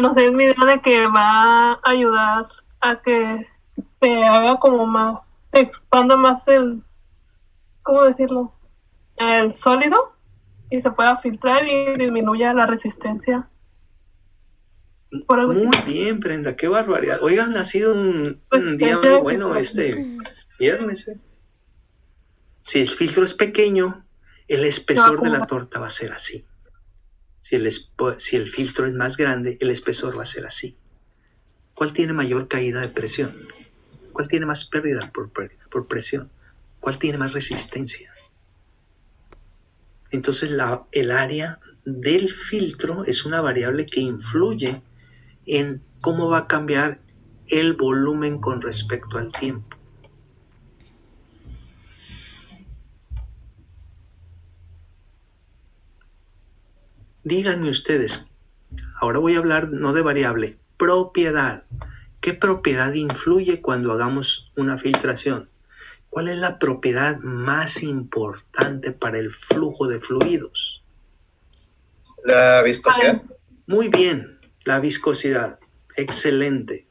no sé, es mi idea de que va a ayudar a que se haga como más, se expanda más el, ¿cómo decirlo? El sólido y se pueda filtrar y disminuya la resistencia. Muy bien, Brenda, qué barbaridad. Oigan, ha sido un día muy bueno este viernes. Si el filtro es pequeño, el espesor de la torta va a ser así. Si el filtro es más grande, el espesor va a ser así. ¿Cuál tiene mayor caída de presión? ¿Cuál tiene más pérdida por presión? ¿Cuál tiene más resistencia? Entonces el área del filtro es una variable que influye en cómo va a cambiar el volumen con respecto al tiempo. Díganme ustedes, ahora voy a hablar no de variable, propiedad. ¿Qué propiedad influye cuando hagamos una filtración? ¿Cuál es la propiedad más importante para el flujo de fluidos? La viscosidad. Muy bien, la viscosidad. Excelente.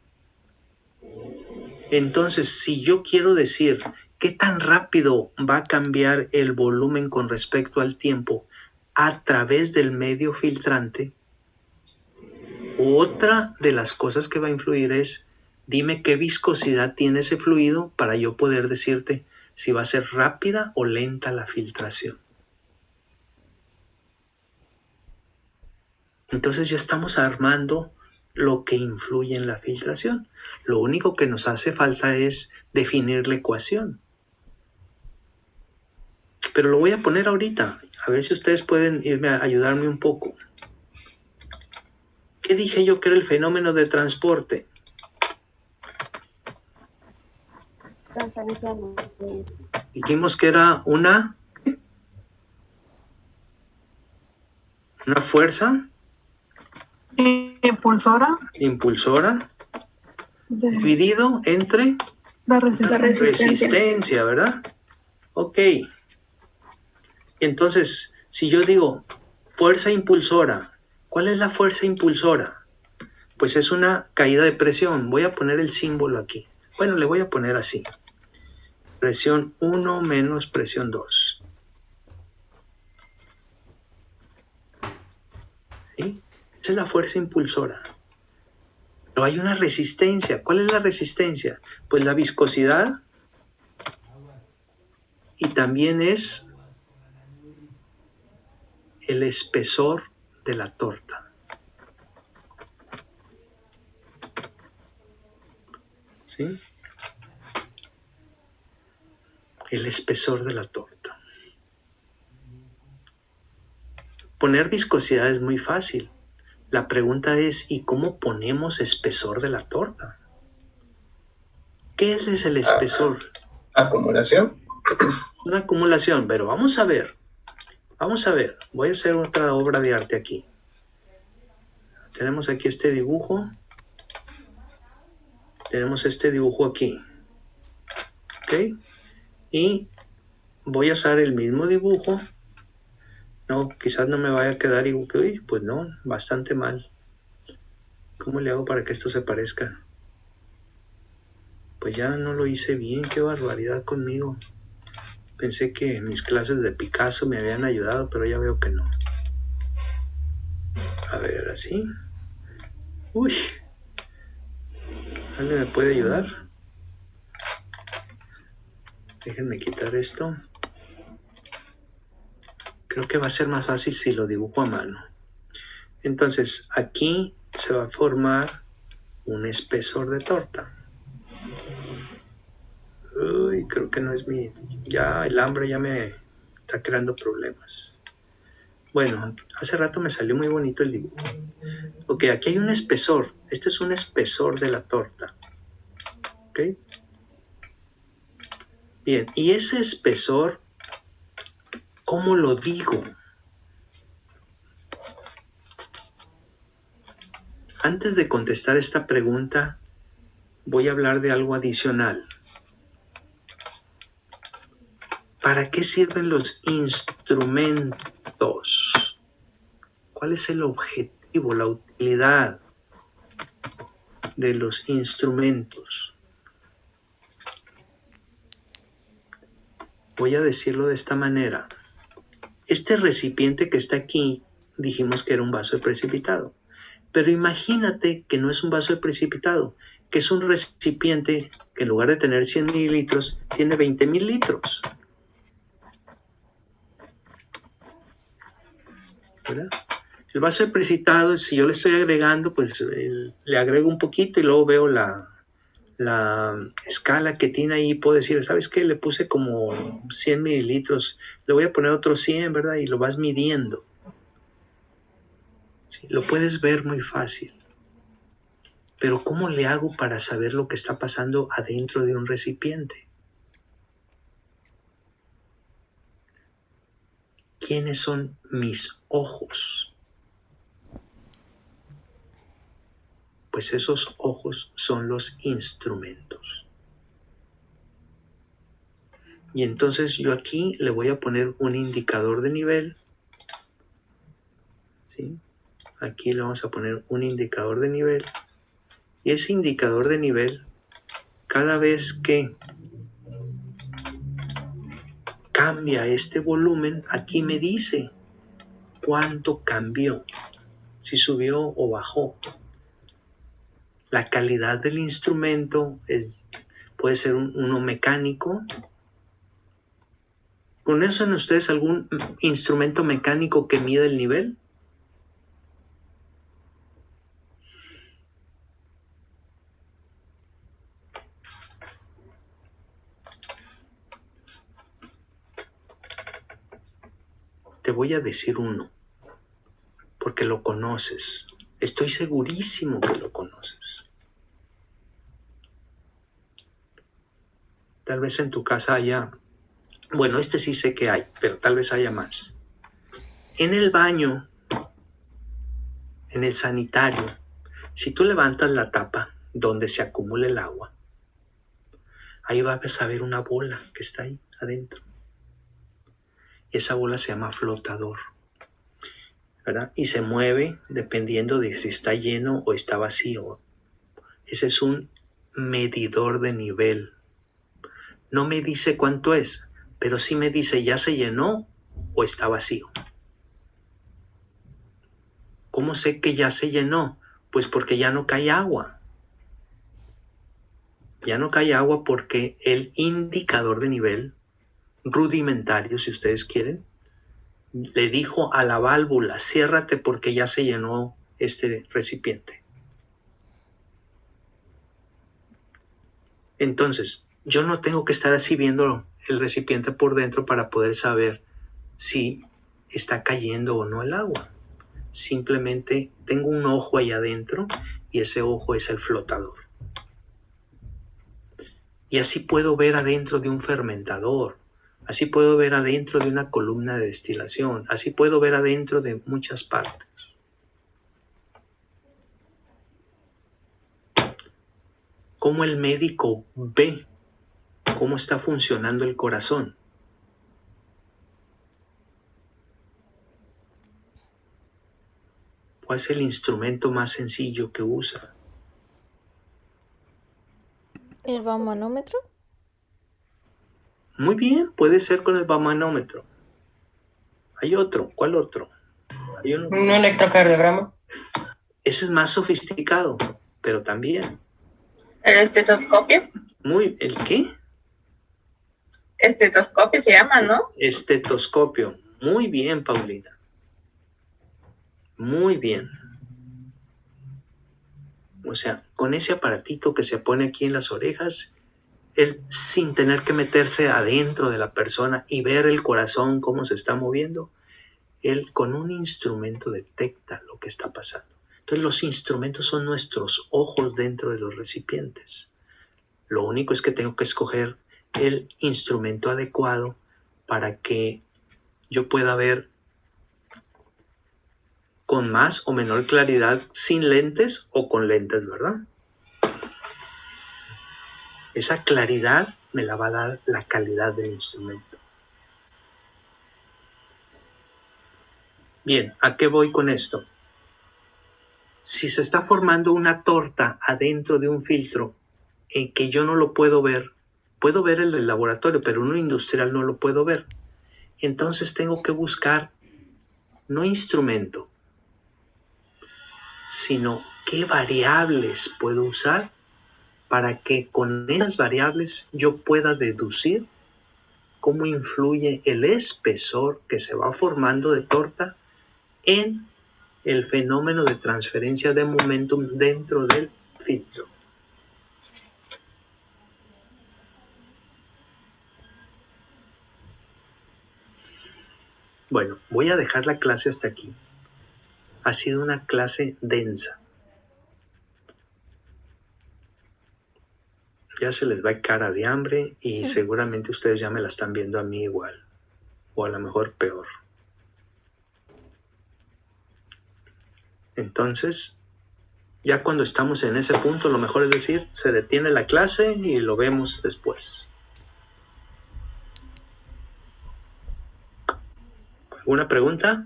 Entonces, si yo quiero decir qué tan rápido va a cambiar el volumen con respecto al tiempo a través del medio filtrante, otra de las cosas que va a influir es, dime qué viscosidad tiene ese fluido para yo poder decirte si va a ser rápida o lenta la filtración. Entonces ya estamos armando lo que influye en la filtración. Lo único que nos hace falta es definir la ecuación. Pero lo voy a poner ahorita, a ver si ustedes pueden irme a ayudarme un poco. ¿Qué dije yo que era el fenómeno de transporte? Dijimos que era una fuerza impulsora dividido entre la resistencia, ¿verdad? Ok. Entonces, si yo digo fuerza impulsora, ¿cuál es la fuerza impulsora? Pues es una caída de presión. Voy a poner el símbolo aquí. Bueno, le voy a poner así. Presión 1 menos presión 2. ¿Sí? Esa es la fuerza impulsora. Pero hay una resistencia. ¿Cuál es la resistencia? Pues la viscosidad y también es el espesor de la torta. ¿Sí? El espesor de la torta. Poner viscosidad es muy fácil. La pregunta es, ¿y cómo ponemos espesor de la torta? ¿Qué es el espesor? Acumulación. Una acumulación, pero vamos a ver. Vamos a ver. Voy a hacer otra obra de arte aquí. Tenemos aquí este dibujo. tenemos este dibujo aquí. ¿Ok? Y voy a usar el mismo dibujo. No, quizás no me vaya a quedar igual que hoy. Pues no, bastante mal. ¿Cómo le hago para que esto se parezca? Pues ya no lo hice bien. Qué barbaridad conmigo. Pensé que mis clases de Picasso me habían ayudado, pero ya veo que no. A ver, así. Uy. ¿Alguien me puede ayudar? Déjenme quitar esto. Creo que va a ser más fácil si lo dibujo a mano. Entonces, aquí se va a formar un espesor de torta. Uy, creo que no es mi... Ya el hambre ya me está creando problemas. Bueno, hace rato me salió muy bonito el dibujo. Ok, aquí hay un espesor. Este es un espesor de la torta. Ok. Bien, y ese espesor, ¿cómo lo digo? Antes de contestar esta pregunta, voy a hablar de algo adicional. ¿Para qué sirven los instrumentos? ¿Cuál es el objetivo, la utilidad de los instrumentos? Voy a decirlo de esta manera. Este recipiente que está aquí, dijimos que era un vaso de precipitado. Pero imagínate que no es un vaso de precipitado, que es un recipiente que en lugar de tener 100 mililitros, tiene 20,000 litros. ¿Verdad? El vaso de precipitado, si yo le estoy agregando, pues le agrego un poquito y luego veo la escala que tiene ahí. Puedo decir, ¿sabes qué? Le puse como 100 mililitros, le voy a poner otros 100, ¿verdad? Y lo vas midiendo. ¿Sí? Lo puedes ver muy fácil. Pero ¿cómo le hago para saber lo que está pasando adentro de un recipiente? ¿Quiénes son mis ojos? Pues esos ojos son los instrumentos. Y entonces yo aquí le voy a poner un indicador de nivel. ¿Sí? Aquí le vamos a poner un indicador de nivel. Y ese indicador de nivel, cada vez que cambia este volumen, aquí me dice cuánto cambió, si subió o bajó. La calidad del instrumento puede ser uno mecánico. ¿Conocen ustedes algún instrumento mecánico que mide el nivel? Te voy a decir uno, porque lo conoces. Estoy segurísimo que lo conoces. Tal vez en tu casa haya... Bueno, este sí sé que hay, pero tal vez haya más. En el baño, en el sanitario, si tú levantas la tapa donde se acumula el agua, ahí vas a ver una bola que está ahí adentro. Y esa bola se llama flotador, ¿verdad? Y se mueve dependiendo de si está lleno o está vacío. Ese es un medidor de nivel. No me dice cuánto es, pero sí me dice ya se llenó o está vacío. ¿Cómo sé que ya se llenó? Pues porque ya no cae agua. Ya no cae agua porque el indicador de nivel, rudimentario si ustedes quieren, le dijo a la válvula, ciérrate porque ya se llenó este recipiente. Entonces, yo no tengo que estar así viendo el recipiente por dentro para poder saber si está cayendo o no el agua. Simplemente tengo un ojo allá adentro y ese ojo es el flotador. Y así puedo ver adentro de un fermentador, así puedo ver adentro de una columna de destilación, así puedo ver adentro de muchas partes. cómo el médico ve cómo está funcionando el corazón. ¿Cuál es el instrumento más sencillo que usa? ¿El bamanómetro? Muy bien, puede ser con el bamanómetro. Hay otro. ¿Cuál otro? Hay uno. ¿Un electrocardiograma? Ese es más sofisticado, pero también. ¿El estetoscopio? ¿El qué? Estetoscopio se llama, ¿no? Estetoscopio. Muy bien, Paulina. Muy bien. O sea, con ese aparatito que se pone aquí en las orejas, él sin tener que meterse adentro de la persona y ver el corazón cómo se está moviendo, él con un instrumento detecta lo que está pasando. Entonces los instrumentos son nuestros ojos dentro de los recipientes. Lo único es que tengo que escoger el instrumento adecuado para que yo pueda ver con más o menor claridad sin lentes o con lentes, ¿verdad? Esa claridad me la va a dar la calidad del instrumento. Bien, ¿a qué voy con esto? Si se está formando una torta adentro de un filtro en que yo no lo puedo ver el del laboratorio, pero uno industrial no lo puedo ver. Entonces tengo que buscar no instrumento, sino qué variables puedo usar para que con esas variables yo pueda deducir cómo influye el espesor que se va formando de torta en el fenómeno de transferencia de momentum dentro del filtro. Bueno, voy a dejar la clase hasta aquí. Ha sido una clase densa. Ya se les va a cara de hambre y seguramente ustedes ya me la están viendo a mí igual, o a lo mejor peor. Entonces, ya cuando estamos en ese punto, lo mejor es decir, se detiene la clase y lo vemos después. ¿Alguna pregunta?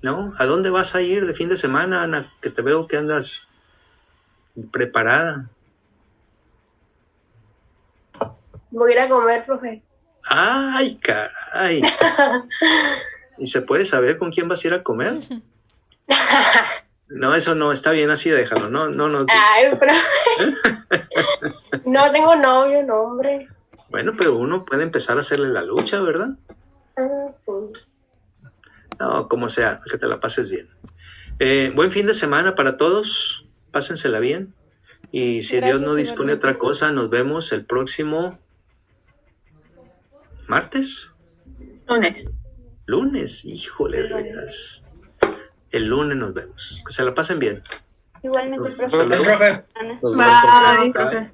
¿No? ¿A dónde vas a ir de fin de semana, Ana? Que te veo que andas preparada. Voy a ir a comer, profe. ¡Ay, caray! ¿Y se puede saber con quién vas a ir a comer? No, eso no, está bien así, déjalo. No. Ay, profe. No tengo novio, no, hombre. Bueno, pero uno puede empezar a hacerle la lucha, ¿verdad? Sí. No, como sea, que te la pases bien. Buen fin de semana para todos. Pásensela bien. Y si Dios no dispone otra cosa, nos vemos el próximo martes. Lunes, híjole, veras. El lunes nos vemos. Que se la pasen bien. Igualmente, Hasta luego. profe. Bye.